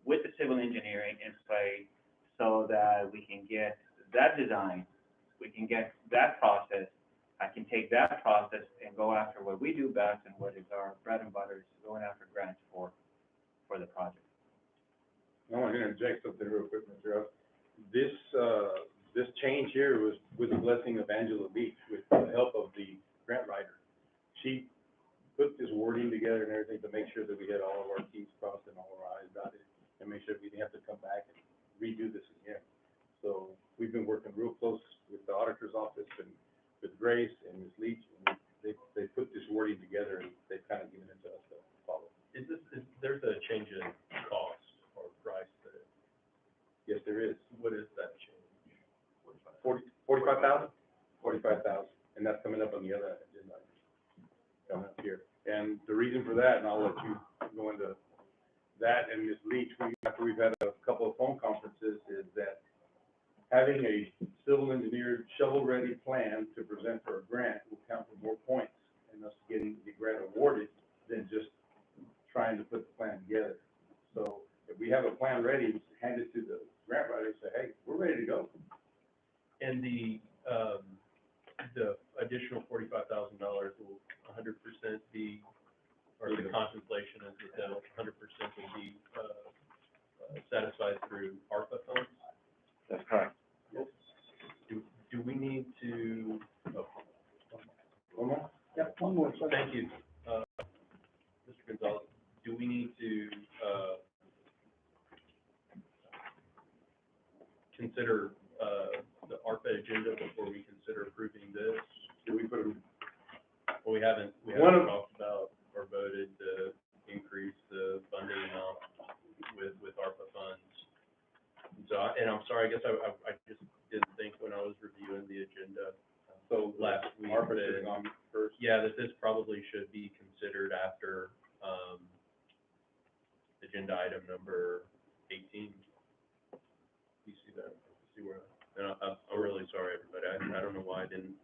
with the civil engineering in place so that we can get that design, we can get that process. I can take that process and go after what we do best and what is our bread and butter, is going after grants for the project. I want to interject something real quick, Mr. Russ. This change here was with the blessing of Angela Beach, with the help of the grant writer. She put this wording together and everything to make sure that we had all of our T's crossed and all of our I's dotted, and make sure we didn't have to come back and redo this again. So we've been working real close with the auditor's office and with Grace and Ms. Leach, and they put this wording together, and they've kind of given it to us to follow. There's a change in cost or price that, Yes, there is. what is that change? 45,000? 45,000, and that's coming up on the other agenda, coming up here. And the reason for that, and I'll let you go into that, and Ms. Leach, after we've had a couple of phone conferences, is that having a civil engineered shovel-ready plan to present for a grant will count for more points in us getting the grant awarded than just trying to put the plan together. So if we have a plan ready, we hand it to the grant writer and say, hey, we're ready to go. And the additional $45,000 will 100% be, or the contemplation is that 100% will be satisfied through ARPA funds? That's correct. Do we need to, One more? Yep, one more, sir. thank you, Mr. Gonzalez, do we need to consider the ARPA agenda before we consider approving this? Do we put them? Well, we haven't One of- talked about or voted to increase the funding amount with ARPA funds. So, I'm sorry, I guess I just didn't think when I was reviewing the agenda, So last week ARPA that- sitting on first. yeah, that this probably should be considered after, agenda item number 18. You see that? See where? And I'm really sorry, everybody. I don't know why I didn't.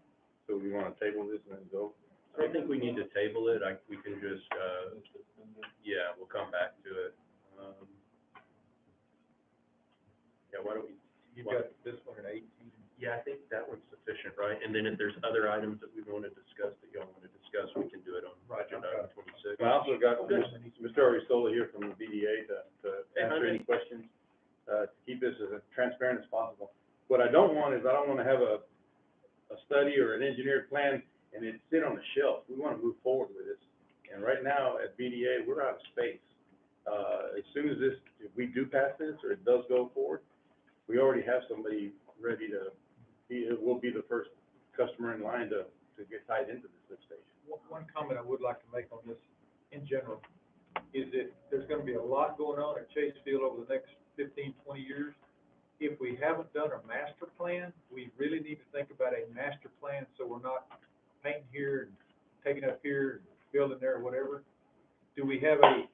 So we wanna table this and then go? I don't think we need to table it. We can just, yeah, we'll come back to it. Yeah, why don't we? You've got this one at 18. Yeah, I think that one's sufficient, right? And then if there's other items that we want to discuss, that y'all want to discuss, we can do it on Right, agenda okay. item 26. I also got Mr. Aristola here from the BDA to Hey, answer Jaime. any questions, to keep this as transparent as possible. What I don't want is, I don't wanna have a study or an engineered plan and it sit on the shelf. We wanna move forward with this. And right now, at BDA, we're out of space. As soon as if we do pass this, or it does go forward, we already have somebody ready to we'll be the first customer in line to get tied into this lift station. One comment I would like to make on this in general is that there's gonna be a lot going on at Chase Field over the next 15, 20 years. If we haven't done a master plan, we really need to think about a master plan, so we're not painting here and taking up here and building there or whatever. Do we have a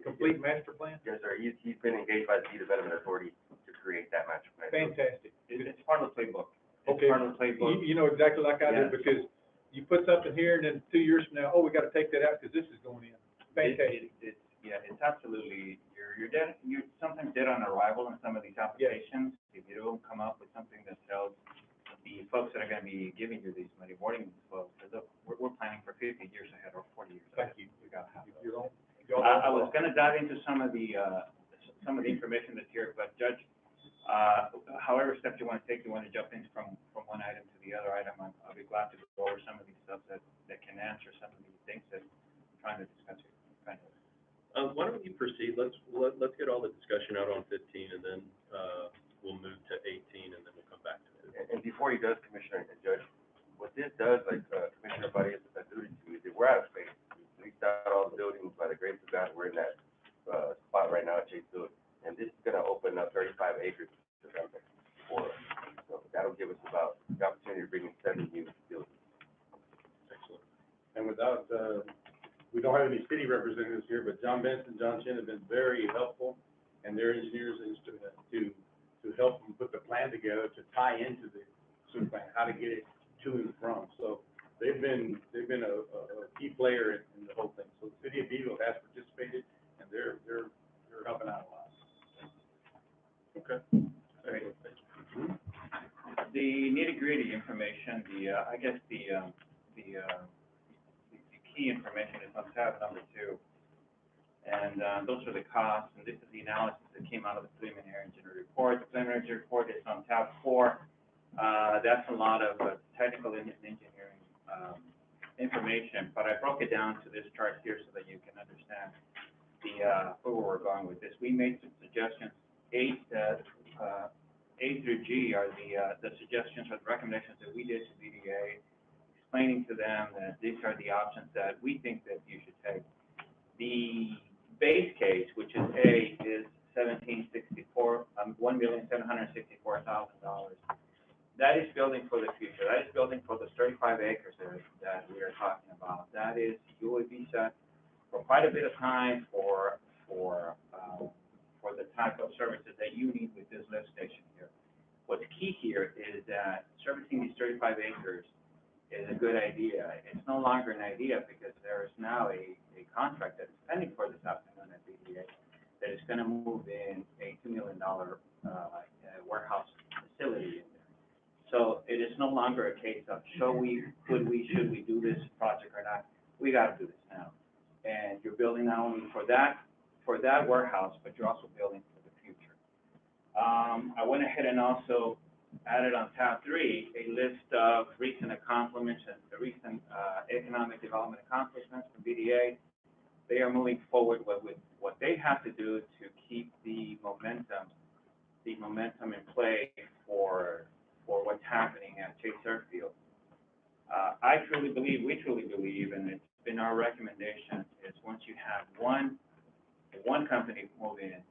complete master plan? Yes, sir. He's been engaged by the Development Authority to create that master plan. Fantastic. It's part of the playbook. Okay. It's part of the playbook. You know exactly like I Yeah. do, because you put something here and then 2 years from now, oh, we gotta take that out because this is going in. Fantastic. It's absolutely, you're sometimes dead on arrival in some of these applications. If you don't come up with something that tells the folks that are gonna be giving you these money, warning these folks, that look, we're planning for 50 years ahead or 40 years ahead. Thank you. We gotta have You those. don't, I was gonna dive into some of the information that's here, but Judge, however steps you wanna take, you wanna jump into from one item to the other item, I'll be glad to go over some of these stuff that can answer some of these things that I'm trying to discuss here. Why don't you proceed? Let's get all the discussion out on 15, and then, we'll move to 18, and then we'll come back to it. And before he does, Commissioner and Judge, what this does, like, Commissioner Buddy has alluded to, is that we're out of space. We've leased out all the buildings by the grace of God. We're in that, spot right now at Chase Field. And this is gonna open up 35 acres to them for us. So that'll give us about the opportunity to bring in 7 new buildings. Excellent. And without, we don't have any city representatives here, but John Benson, John Chin have been very helpful, and their engineers is to help them put the plan together to tie into the sewer plan, how to get it to and from. So they've been a key player in the whole thing. So the city of Beeville has participated, and they're helping out a lot. Okay. Great. The nitty-gritty information, I guess the key information is on tab number 2. And, those are the costs, and this is the analysis that came out of the preliminary engineering report. The preliminary engineering report is on tab 4. That's a lot of technical engineering, information, but I broke it down to this chart here so that you can understand where we're going with this. We made some suggestions. A through G are the suggestions or the recommendations that we did to BDA, explaining to them that these are the options that we think that you should take. The base case, which is A, is $1,764,000. That is building for the future. That is building for the 35 acres that we are talking about. That is, you will be set for quite a bit of time for the type of services that you need with this lift station here. What's key here is that servicing these 35 acres is a good idea. It's no longer an idea because there is now a contract that is pending for this afternoon at BDA that is going to move in a $2 million warehouse facility in there. So it is no longer a case of should we do this project or not. We got to do this now. And you're building not only for that warehouse, but you're also building for the future. I went ahead and also added on tab 3 a list of recent accomplishments and recent economic development accomplishments from BDA. They are moving forward with what they have to do to keep the momentum in play for what's happening at Chase Airfield. I truly believe, we truly believe, and it's been our recommendation, is once you have one company move in,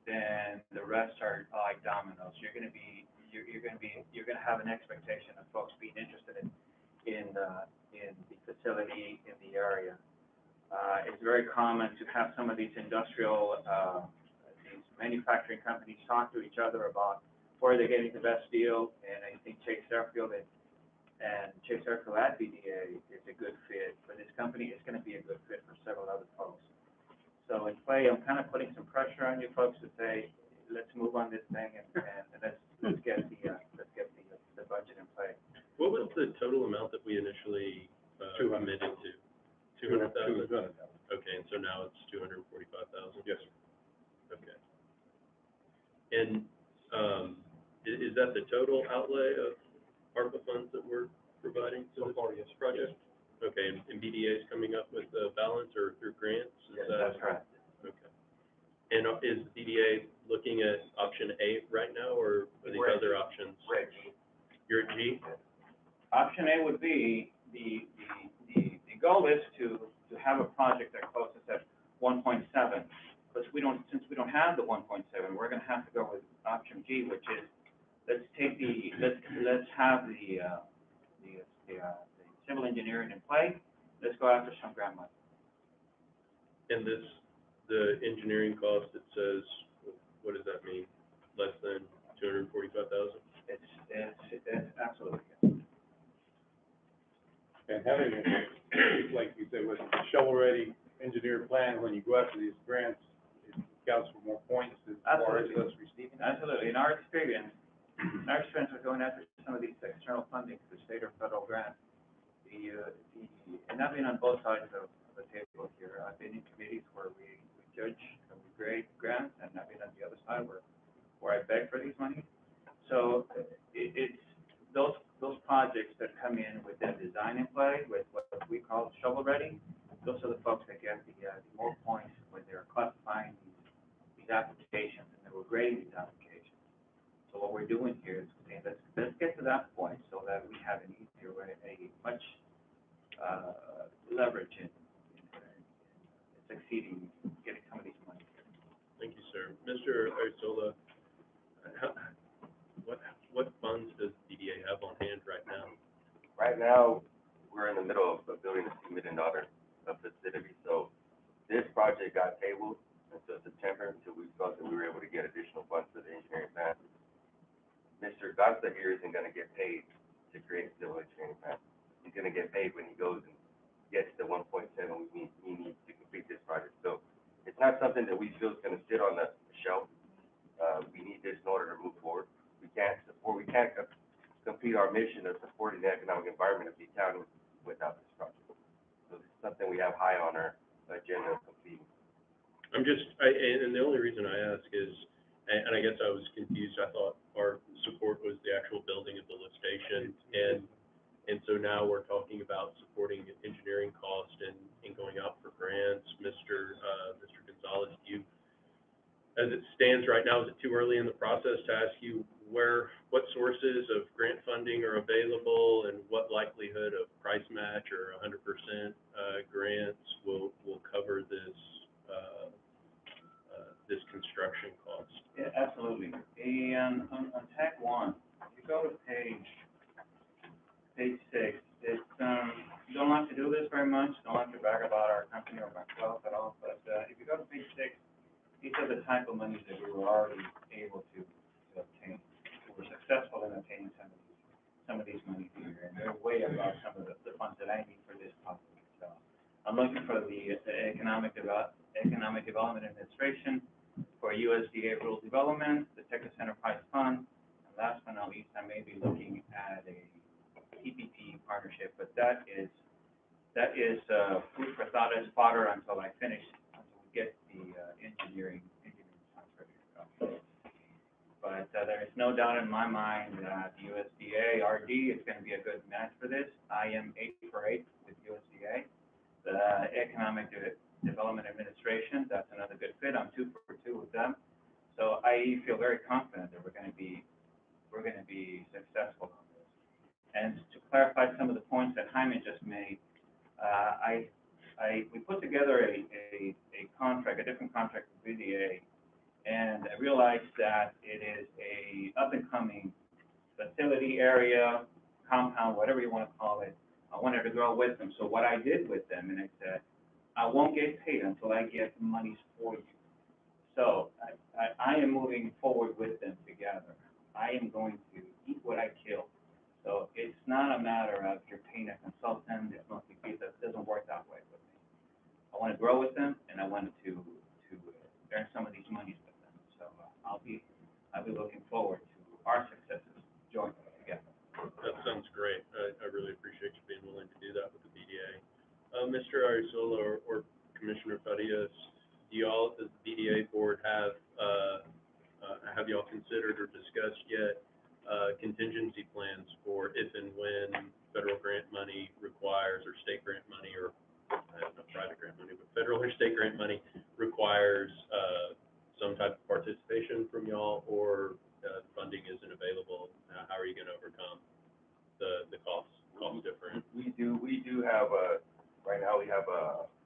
then the rest are like dominoes. You're gonna have an expectation of folks being interested in the facility, in the area. It's very common to have some of these industrial, these manufacturing companies talk to each other about where they're getting the best deal, and I think Chase Airfield and Chase Airfield at BDA is a good fit for this company. It's gonna be a good fit for several other folks. So in play, I'm kind of putting some pressure on you folks to say, let's move on this thing and let's get the budget in play. What was the total amount that we initially, committed to? 200,000? 200,000. Okay, and so now it's 245,000? Yes, sir. Okay. And, is that the total outlay of ARPA funds that we're providing to this project? Okay, and BDA is coming up with the balance or through grants? Is that- That's correct. Okay. And is BDA looking at option A right now, or are these other options? We're at G. You're at G? Option A would be, the goal is to have a project that closes at 1.7. But since we don't have the 1.7, we're gonna have to go with option G, which is, let's have the civil engineering in play, let's go after some grant money. And the engineering cost, it says, what does that mean? Less than 245,000? It's absolutely. And having, like you said, with a shovel-ready engineered plan, when you go after these grants, it counts for more points as far as us receiving. Absolutely. In our experience with going after some of these external funding for state or federal grants, and I've been on both sides of the table here. I've been in committees where we judge and we grade grants, and I've been on the other side where I beg for these money. So it's those projects that come in with their design in play, with what we call shovel ready, those are the folks that get the more points when they're classifying these applications and we're grading these applications. So what we're doing here is saying, let's get to that point so that we have an easier way, a much leverage in succeeding, getting some of these money. Thank you, sir. Mr. Arzola, what funds does BDA have on hand right now? Right now, we're in the middle of building a $2 million facility, so this project got tabled until September, until we felt that we were able to get additional funds for the engineering plan. Mr. Garza here isn't gonna get paid to create a civil engineering plan. He's gonna get paid when he goes and gets the 1.7 he needs to complete this project. So it's not something that we feel is gonna sit on the shelf. We need this in order to move forward. We can't complete our mission of supporting the economic environment of the county without this project. So this is something we have high on our agenda of completing. And the only reason I ask is, and I guess I was confused, I thought our support was the actual building of the lift station, and so now we're talking about supporting engineering cost and going out for grants. Mr. Gonzalez, as it stands right now, is it too early in the process to ask you what sources of grant funding are available and what likelihood of price match or 100% grants will cover this construction cost? Yeah, absolutely. And on TAC 1, if you go to page 6, it's, you don't have to do this very much, don't have to brag about our company or myself at all, but if you go to page 6, these are the type of monies that we were already able to obtain. We were successful in obtaining some of these monies here, and they're way above some of the funds that I need for this project. So I'm looking for the Economic Development Administration, for USDA Rural Development, the Texas Enterprise Fund, and last but not least, I may be looking at a PPP partnership, but that is food for thought as fodder until we get the engineering funds ready to go. But there is no doubt in my mind that USDA RD is going to be a good match for this. I am 8 for 8 with USDA. The Economic Development Administration, that's another good fit. I'm 2 for 2 with them. So I feel very confident that we're going to be successful on this. And to clarify some of the points that Jaime just made, we put together a contract, a different contract with BDA, and I realized that it is a up-and-coming facility area, compound, whatever you want to call it. I wanted to grow with them. So what I did with them, and I said, I won't get paid until I get the monies for you. So I am moving forward with them together. I am going to eat what I kill. So it's not a matter of you're paying a consultant, it's not, it doesn't work that way with me. I want to grow with them, and I wanted to earn some of these monies with them. So I'll be looking forward to our successes jointly together. That sounds great. I really appreciate you being willing to do that with the BDA. Mr. Arisola or Commissioner Farias, does the BDA board have y'all considered or discussed yet contingency plans for if and when federal grant money requires, or state grant money, or not private grant money, but federal or state grant money requires some type of participation from y'all, or funding isn't available? How are you going to overcome the cost difference? We do have, right now we have,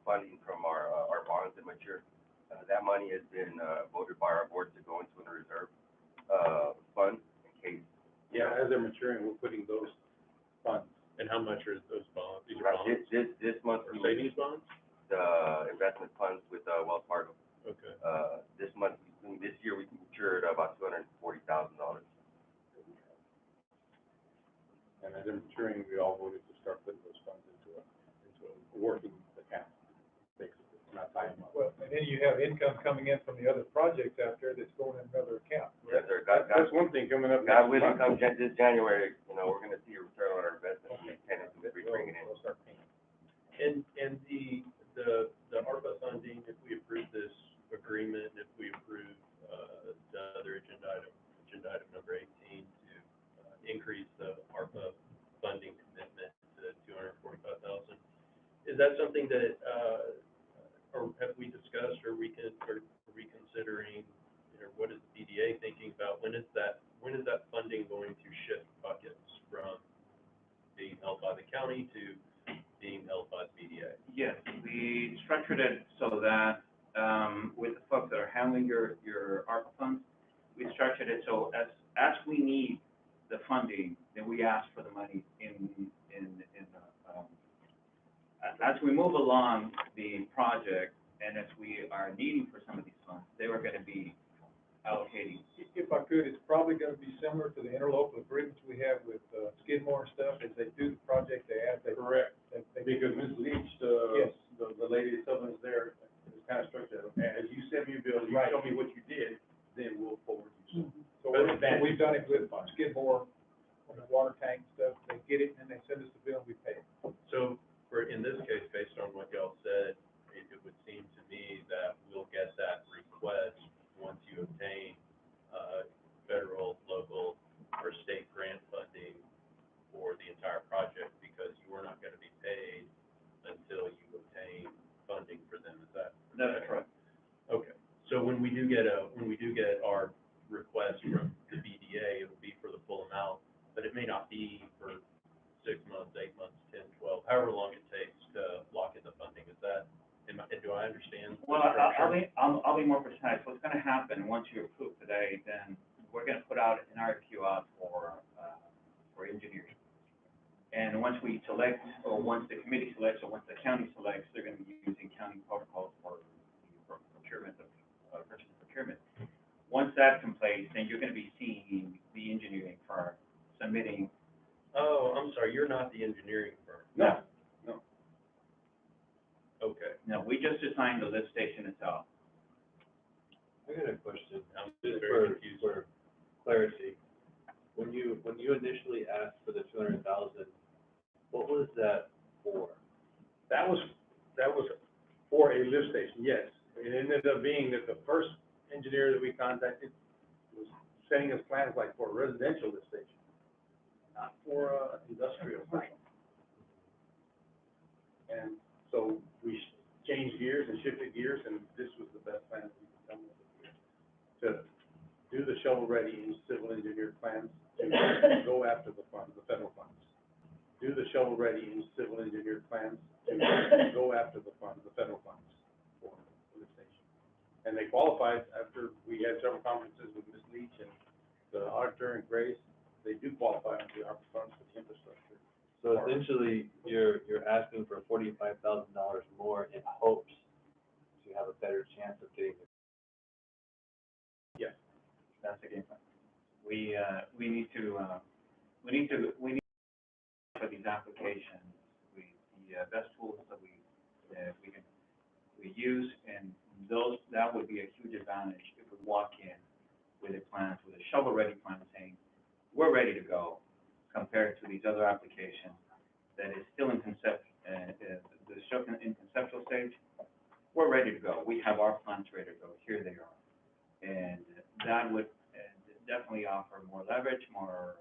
funding from our bonds that mature. That money has been, voted by our board to go into a reserve, fund in case. Yeah, as they're maturing, we're putting those funds. And how much are those bonds? These are bonds This month, or savings bonds? the investment funds with, Wells Fargo. Okay. This month, this year, we matured about $240,000. And as they're maturing, we all voted to start putting those funds into a working account, basically, not tying them up. Well, and then you have income coming in from the other projects out there that's going in another account. Yes, sir. That's one thing coming up. God next willing, month. come this January, we're gonna see a return on our investment, and tenants will be bringing in. We'll start paying. And the ARPA funding, if we approve this agreement, if we approve the other agenda item number 18, to increase the ARPA funding commitment to $245,000, is that something that or have we discussed, or are we considering, what is the BDA thinking about, when is that funding going to shift buckets from being held by the county to being held by the BDA? Yes, we structured it so that, with the folks that are handling your ARPA funds, we structured it so as we need the funding, then we ask for the money as we move along the project, and as we are needing for some of these funds, they were gonna be allocating. If I could, it's probably gonna be similar to the interlocal agreements we have with, Skidmore and stuff, as they do the project, they add, Correct. they. Because Ms. Leach, Yes. the lady that is there, is kind of structured, as you send me a bill, you Right. show me what you did, then we'll forward you some. So we've done it with Skidmore, on the water tank stuff, they get it, and they send us the bill, and we pay it. So in this case, based on what y'all said, it would seem to me that we'll get that request once you obtain federal, local, or state grant funding for the entire project, because you are not going to be paid until you obtain funding for them. Is that? That's correct. Okay. So when we do get our request from the BDA, it will be for the full amount, but it may not be for 6 months, 8 months, 10, 12, however long it takes to lock in the funding. Is that, do I understand? Well, I'll be more precise. What's gonna happen, once you approve today, then we're gonna put out an RFQ out for engineering. And once we select, or once the committee selects, or once the county selects, they're gonna be using county protocols for procurement of purchase procurement. Once that's in place, then you're gonna be seeing the engineering firm submitting. Oh, I'm sorry, you're not the engineering firm. No. Okay. No, we just designed the lift station itself. I got a question, I'm just very confused. for clarity. When you initially asked for the 200,000, what was that for? That was for a lift station, yes. It ended up being that the first engineer that we contacted was sending us plans like for a residential lift station, not for a industrial site. And so we changed gears and shifted gears, and this was the best plan that we could come up with. To do the shovel-ready civil engineer plans, to go after the funds, the federal funds. Do the shovel-ready civil engineer plans, to go after the funds, the federal funds for the station. And they qualified after we had several conferences with Ms. Leach and the auditor and Grace. They do qualify under the ARPA funds for the infrastructure. So essentially, you're asking for $45,000 more in hopes to have a better chance of getting the. Yes. That's the game plan. We we need for these applications, the best tools that we use, and that would be a huge advantage if we walk in with a plan, with a shovel-ready plan saying, we're ready to go, compared to these other applications that is still in conceptual stage. We're ready to go. We have our plans ready to go. Here they are. And that would definitely offer more leverage, more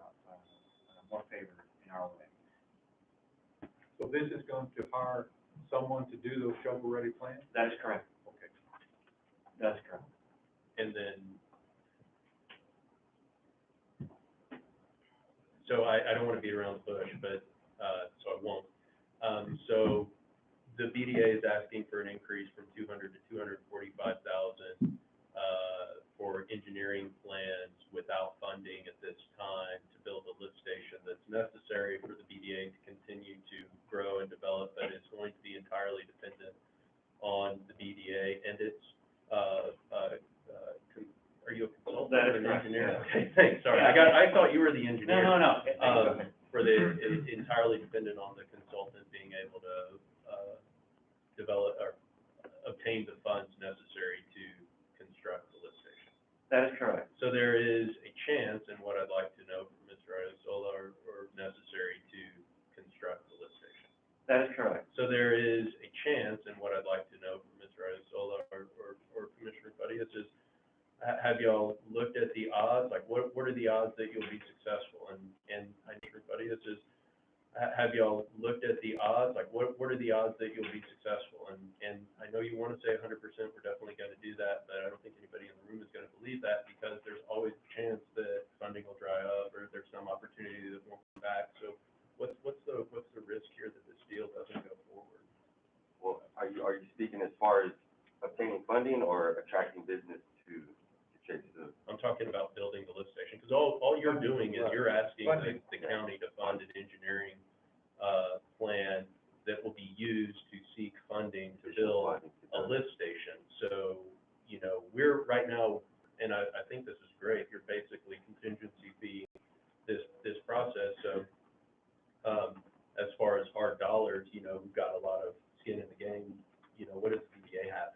favor in our way. So this is going to hire someone to do those shovel-ready plans? That is correct. Okay. That's correct. And then, so I don't want to beat around the bush, but, so I won't. So the BDA is asking for an increase from 200 to 245,000 for engineering plans without funding at this time to build a lift station that's necessary for the BDA to continue to grow and develop, but it's going to be entirely dependent on the BDA and its, are you a consultant That or is an correct, engineer? yeah. Okay, thanks, sorry, Yeah. I thought you were the engineer. No. For the, entirely dependent on the consultant being able to, develop or obtain the funds necessary to construct the lift station. That is correct. So there is a chance, and what I'd like to know from Mr. Isola, or necessary to construct the lift station. That is correct. So there is a chance, and what I'd like to know from Mr. Isola or Commissioner Farias is, have y'all looked at the odds? Like, what are the odds that you'll be successful? And I think everybody is have y'all looked at the odds? Like, what are the odds that you'll be successful? And I know you want to say 100%, we're definitely going to do that, but I don't think anybody in the room is going to believe that, because there's always a chance that funding will dry up, or there's some opportunity that won't come back. So what's the risk here that this deal doesn't go forward? Well, are you speaking as far as obtaining funding or attracting business to chase the? I'm talking about building the lift station, because all you're doing is you're asking the county to fund an engineering plan that will be used to seek funding to build a lift station. So, you know, we're right now, and I think this is great, you're basically contingency fee this process. So, as far as hard dollars, you know, we've got a lot of skin in the game. You know, what does the BDA have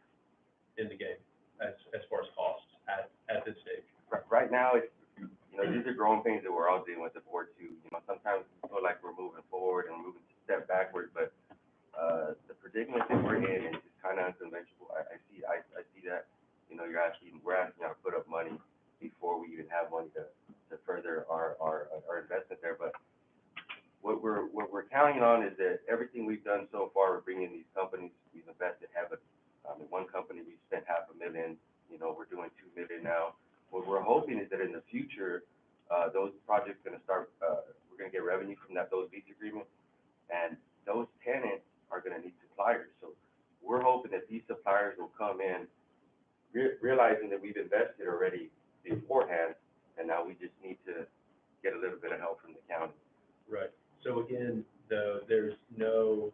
in the game as far as costs at this stage? Right now, it's, you know, these are growing pains that we're all dealing with the board too. You know, sometimes we feel like we're moving forward and moving a step backwards, but the predicament that we're in is kind of unconventional. I see that. You know, we're asking y'all to put up money before we even have money to further our investment there. But what we're counting on is that everything we've done so far, we're bringing these companies, we've invested heavily. In one company, we spent $500,000. You know, we're doing $2 million now. What we're hoping is that in the future, those projects going to start, we're going to get revenue from those lease agreements, and those tenants are going to need suppliers. So we're hoping that these suppliers will come in, realizing that we've invested already beforehand, and now we just need to get a little bit of help from the county. Right. So again, there's no,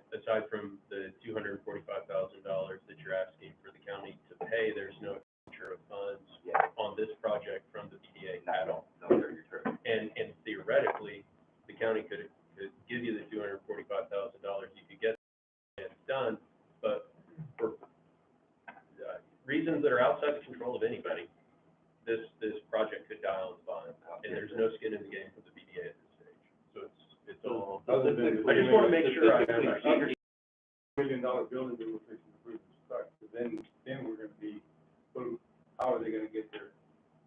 aside from the $245,000 that you're asking for the county to pay, there's no expenditure of funds on this project from the BDA at all. No, you're true. And theoretically, the county could give you the $245,000, you could get it done, but for reasons that are outside the control of anybody, this project could die on the vine, and there's no skin in the game for the BDA at this stage. So it's all. Other than- I just want to make sure I have $1 million building that we're fixing to start, so then we're gonna be, how are they gonna get there?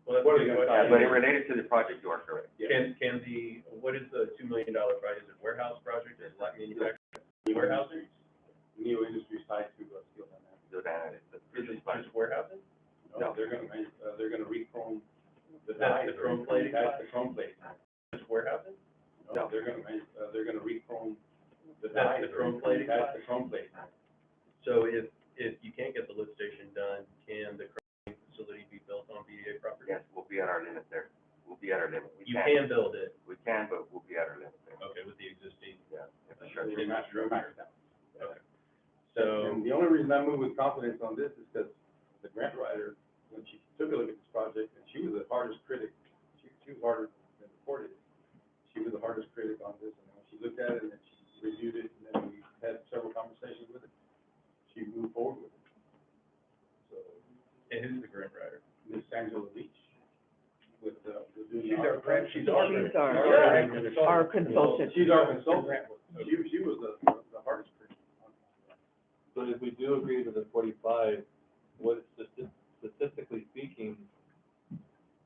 Well, that's What a are good they gonna question. But in related to the project, you are correct. What is the $2 million project? Is it warehouse project, is it light manufacturing, warehousing? Neo Industries tied to Steel Dynamics. So that is the Is it just warehousing? No, they're gonna re-chrome the That's die. the chrome plating? That's the chrome plating. Just warehousing? No, they're gonna re-chrome the That's die. the chrome plating? That's the chrome plating. So if you can't get the lift station done, can the chrome facility be built on BDA property? Yes, we'll be at our limit there. We'll be at our limit. You can build it, We can, but we'll be at our limit there. okay, with the existing, Infrastructure. We're maxed out. okay. So, And the only reason I move with confidence on this is because the grant writer when she took a look at this project, and she was the hardest critic, she was harder than reported. She was the hardest critic on this, and when she looked at it, and then she reviewed it, and then we had several conversations with it, she moved forward with it. So, And who's the grant writer? Ms. Angela Leach, with the. She's our grant, She's our. She's our- Yeah. our consultant. She's our consultant. She was the hardest critic. But if we do agree to the 45, what statistically speaking,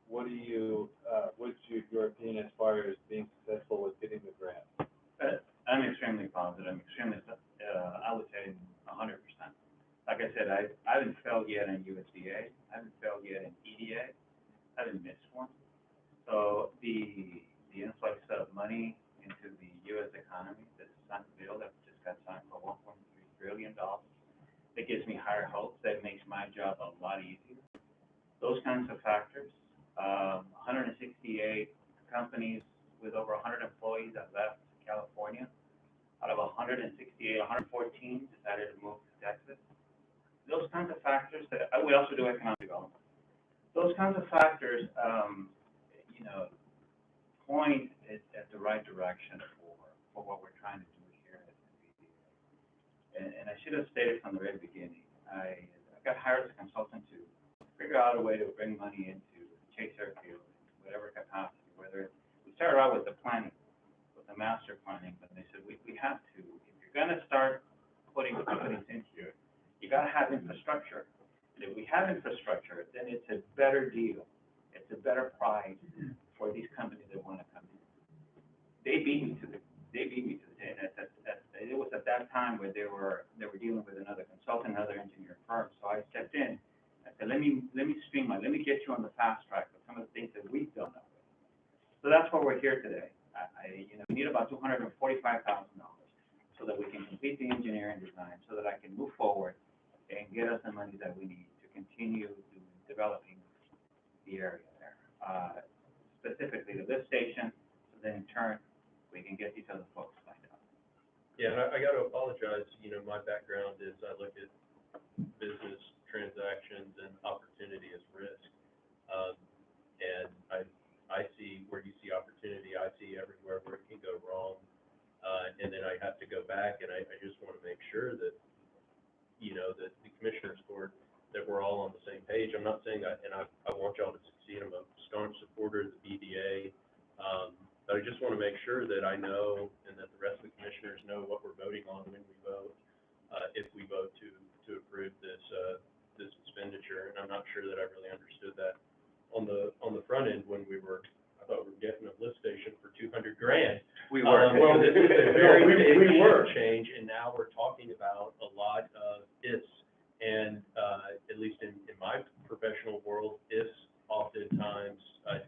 what's your opinion as far as being successful with getting the grant? I'm extremely positive, I would say 100%. Like I said, I haven't failed yet in USDA, I haven't failed yet in EDA, I haven't missed one. So the influx of money into the U.S. economy, this bill that just got signed for $1.3 trillion, that gives me higher hopes, that makes my job a lot easier. Those kinds of factors, 168 companies with over 100 employees that left California. Out of 168, 114 decided to move to Texas. Those kinds of factors, we also do economic development. Those kinds of factors, point at the right direction for what we're trying to do here at the BDA. And I should have stated from the very beginning, I got hired as a consultant to figure out a way to bring money into Chase Airfield, whatever capacity, whether we started out with the planning, with the master planning, but they said, we have to, if you're gonna start putting companies in here, you gotta have infrastructure. And if we have infrastructure, then it's a better deal. It's a better price for these companies that wanna come in. They beat me to the day. And it was at that time where they were dealing with another consultant, another engineering firm. So I stepped in. I said, let me streamline, let me get you on the fast track with some of the things that we've done already. So that's why we're here today. We need about $245,000 so that we can complete the engineering design, so that I can move forward and get us the money that we need to continue developing the area there. Specifically the lift station, so then in turn, we can get these other folks lined up. Yeah, and I gotta apologize, my background is I look at business transactions and opportunity as risk. And I see where you see opportunity, I see everywhere where it can go wrong. And then I have to go back and I just wanna make sure that, that the commissioners court, that we're all on the same page. I'm not saying that, and I want y'all to succeed. I'm a staunch supporter of the BDA. But I just want to make sure that I know and that the rest of the commissioners know what we're voting on when we vote, if we vote to approve this expenditure. And I'm not sure that I really understood that on the front end when I thought we were getting a lift station for $200,000. We were. Well, this is a very we were. change, and now we're talking about a lot of ifs. And at least in my professional world, ifs oftentimes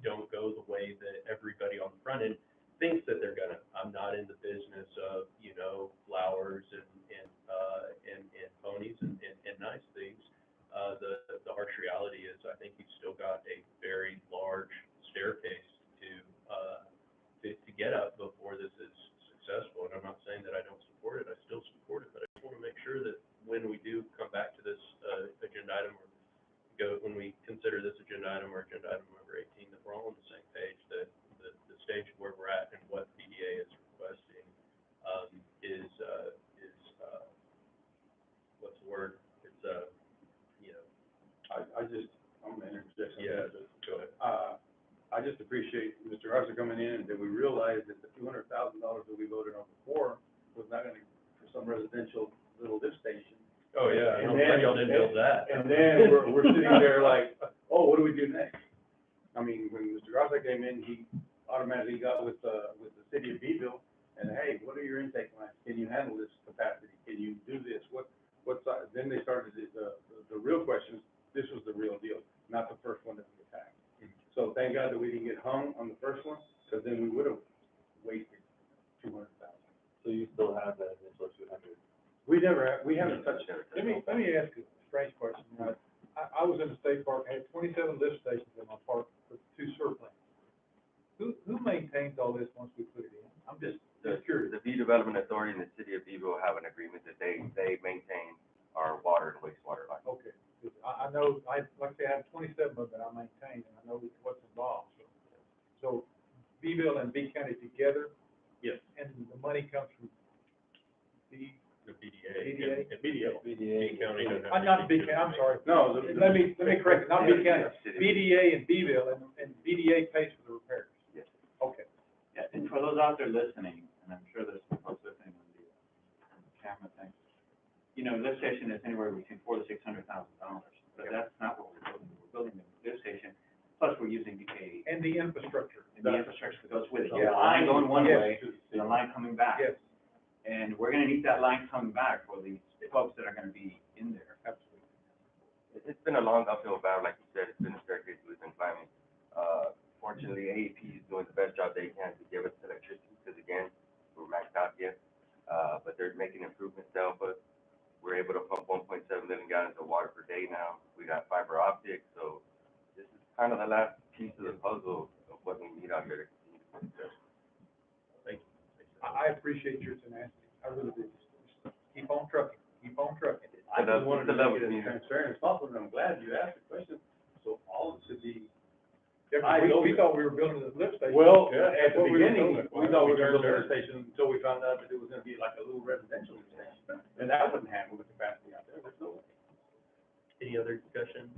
don't go the way that everybody on the front end thinks that they're gonna. I'm not in the business of, flowers and ponies and nice things. The harsh reality is I think you've still got a very large staircase to get up before this is successful. And I'm not saying that I don't support it. I still support it, but I just want to make sure that when we do come back to this agenda item, when we consider this agenda item or agenda item number 18, that we're all on the same page, that the stage where we're at and what BDA is requesting is what's the word? It's I'm gonna interject. Yeah, go ahead. I just appreciate Mr. Arthur coming in, and that we realized that the $200,000 that we voted on before was not gonna, for some residential little lift station. Oh, yeah, And I'm then- glad y'all didn't build that. And then we're sitting there like, oh, what do we do next? I mean, when Mr. Garza came in, he automatically got with the city of Beeville, and hey, what are your intake lines? Can you handle this capacity? Can you do this? What size? Then they started the real questions. This was the real deal, not the first one that we attacked. So thank God that we didn't get hung on the first one, because then we would have wasted $200,000. So you still have that initial 200? We haven't touched it. Let me ask a strange question. I was in the state park, I had 27 lift stations in my park with 2 surf lanes. Who maintains all this once we put it in? I'm just curious. The Bee Development Authority and the city of Beeville have an agreement that they maintain our water and wastewater line. Okay, 'cause I I know, like I say, I have 27 of them I maintain, and I know what's involved. So Beeville and B County together, Yes, and the money comes from B, the BDA? and BDO. B County doesn't have not B anything to do County, I'm with it. sorry. No, Let me correct it, not B County, BDA and Beeville, and BDA pays for the repairs. Yes. Okay. Yeah, and for those out there listening, and I'm sure there's some folks listening on the camera thing, you know, lift station is anywhere between $400,000 to $600,000, but that's not what we're building. We're building the lift station, plus we're using And the infrastructure. the infrastructure that goes with it. Yeah. The line going one Yes. way, and the line coming back. Yes, And we're gonna need that line coming back for the folks that are gonna be in there. absolutely. It's been a long uphill battle, like you said, it's been a staircase we've been climbing. Fortunately, AEP is doing the best job they can to give us electricity, because again, we're maxed out yet. But they're making improvements to help us. We're able to pump 1.7 million gallons of water per day now. We got fiber optics, so this is kind of the last piece of the puzzle of what we need out here to continue to success. Thank you. I appreciate your tenacity, I really do. Just keep on trucking, keep on trucking. I just wanted to level make it as community. transparent as possible, and I'm glad you asked the question, so all should be. Yeah, I 'cause know we that. thought we were building a lift station. Well, Yeah, at that's the what we were beginning, told. we thought we were gonna build a turned lift station until we found out that it was gonna be like a little residential station. And that wouldn't handle the capacity out there, there's no way. Any other discussion?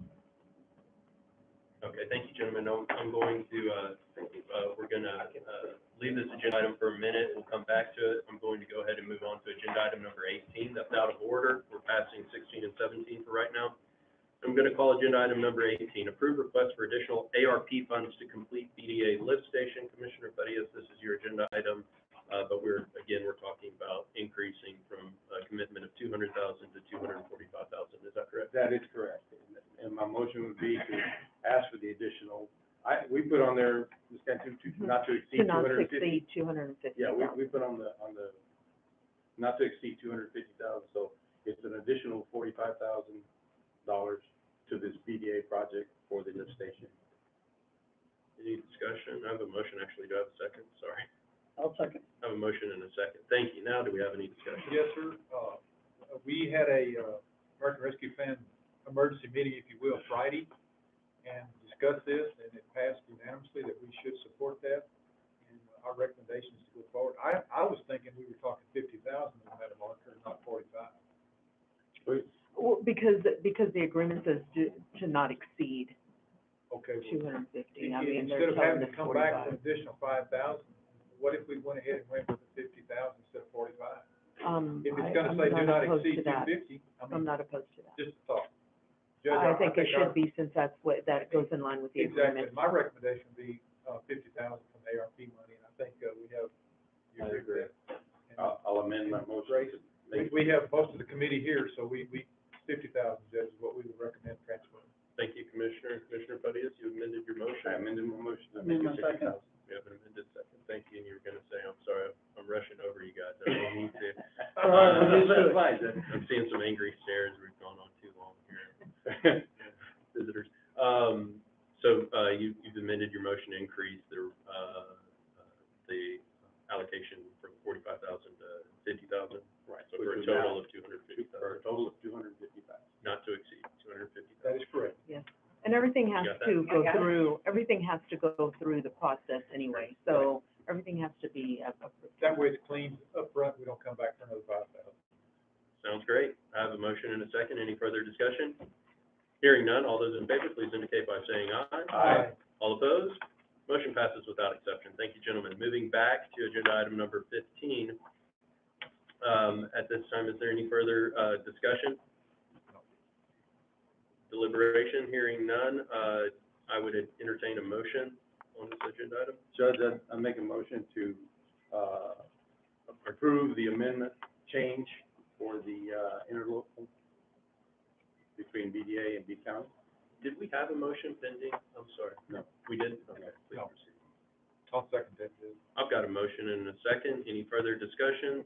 Okay, thank you, gentlemen. I'm going to, we're gonna, leave this agenda item for a minute. We'll come back to it. I'm going to go ahead and move on to agenda item number 18. That's out of order. We're passing 16 and 17 for right now. I'm gonna call agenda item number 18, approve request for additional ARP funds to complete BDA lift station. Commissioner Farias, this is your agenda item, but we're talking about increasing from a commitment of 200,000 to 245,000. Is that correct? That is correct, and my motion would be to ask for the additional, we put on there, this kind of, not to exceed To not 250. exceed 250. Yeah, we put on the, not to exceed 250,000, so it's an additional $45,000 to this BDA project for the lift station. Any discussion? I have a motion, actually. Do I have a second? Sorry. I'll second. I have a motion and a second. Thank you. Now, do we have any discussion? Yes, sir. We had a, American Rescue Plan emergency meeting, if you will, Friday, and discussed this, and it passed unanimously that we should support that. And our recommendation is to go forward. I was thinking we were talking 50,000 on that marker, not 45. Well, because the agreement says to not exceed Okay. well, 250. I mean, Instead they're of having telling to us come back with 45. an additional 5,000, what if we went ahead and went with the 50,000 instead of 45? If it's gonna say do not exceed 250, I'm not opposed to that. just a thought. Judge, I think it our- should be, since that goes in line with the Exactly. agreement. My recommendation would be, 50,000 from ARP money, and I think, we have, you I agree agree. with that? And I'll amend my motion Grace, to make. we have most of the committee here, so we 50,000, Judge, is what we would recommend transfer. Thank you, Commissioner. Commissioner Farias, you amended your motion. I amended my motion to make Amend it my second. 50,000. We have an amended second. Thank you. And you were gonna say, I'm sorry, I'm rushing over you guys. I don't need to. All right, well, just do it. Fine, then. I'm seeing some angry stares. We've gone on too long here. Visitors. You've amended your motion to increase the allocation from 45,000 to 50,000. Right. So for a Which is total now- of 250,000. For a total of 250,000. Not to exceed 250,000. That is correct. And everything has You got to that? go I got it. through, everything has to go through the process anyway, so everything has to be approved. That way it's clean up front. We don't come back for another 5,000. Sounds great. I have a motion and a second. Any further discussion? Hearing none, all those in favor, please indicate by saying aye. Aye. All opposed? Motion passes without exception. Thank you, gentlemen. Moving back to agenda item number 15. At this time, is there any further discussion? Deliberation? Hearing none, I would entertain a motion on this agenda item. Judge, I make a motion to, approve the amendment change for the, interlocal between BDA and B County. Did we have a motion pending? I'm sorry. No. We didn't? Okay, please No. proceed. I'll second that, Judge. I've got a motion and a second. Any further discussion?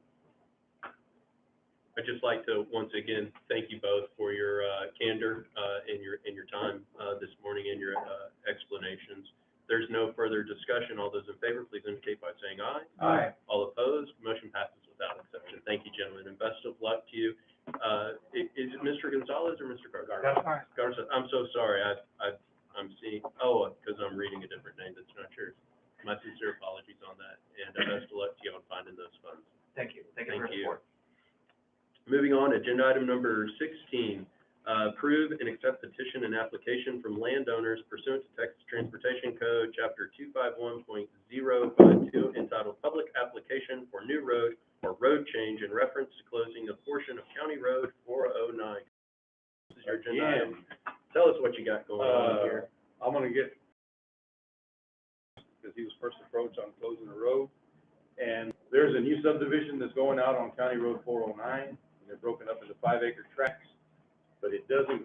I'd just like to, once again, thank you both for your candor and your time this morning and your explanations. There's no further discussion. All those in favor, please indicate by saying aye. Aye. All opposed, motion passes without exception. Thank you, gentlemen, and best of luck to you. Is it Mr. Gonzalez or Mr. Garza? Garza. Garza, I'm so sorry, I'm seeing, because I'm reading a different name that's not yours. My sincere apologies on that, and best of luck to you on finding those funds. Thank you. Thank you Thank for your you. support. Moving on, agenda item number 16, approve and accept petition and application from landowners pursuant to Texas Transportation Code, Chapter 251.052, entitled Public Application for New Road or Road Change in reference to closing a portion of County Road 409. This is your agenda item. Tell us what you got going on here. I'm gonna get, because he was first approached on closing the road. And there's a new subdivision that's going out on County Road 409, and they're broken up into 5-acre tracts, but it doesn't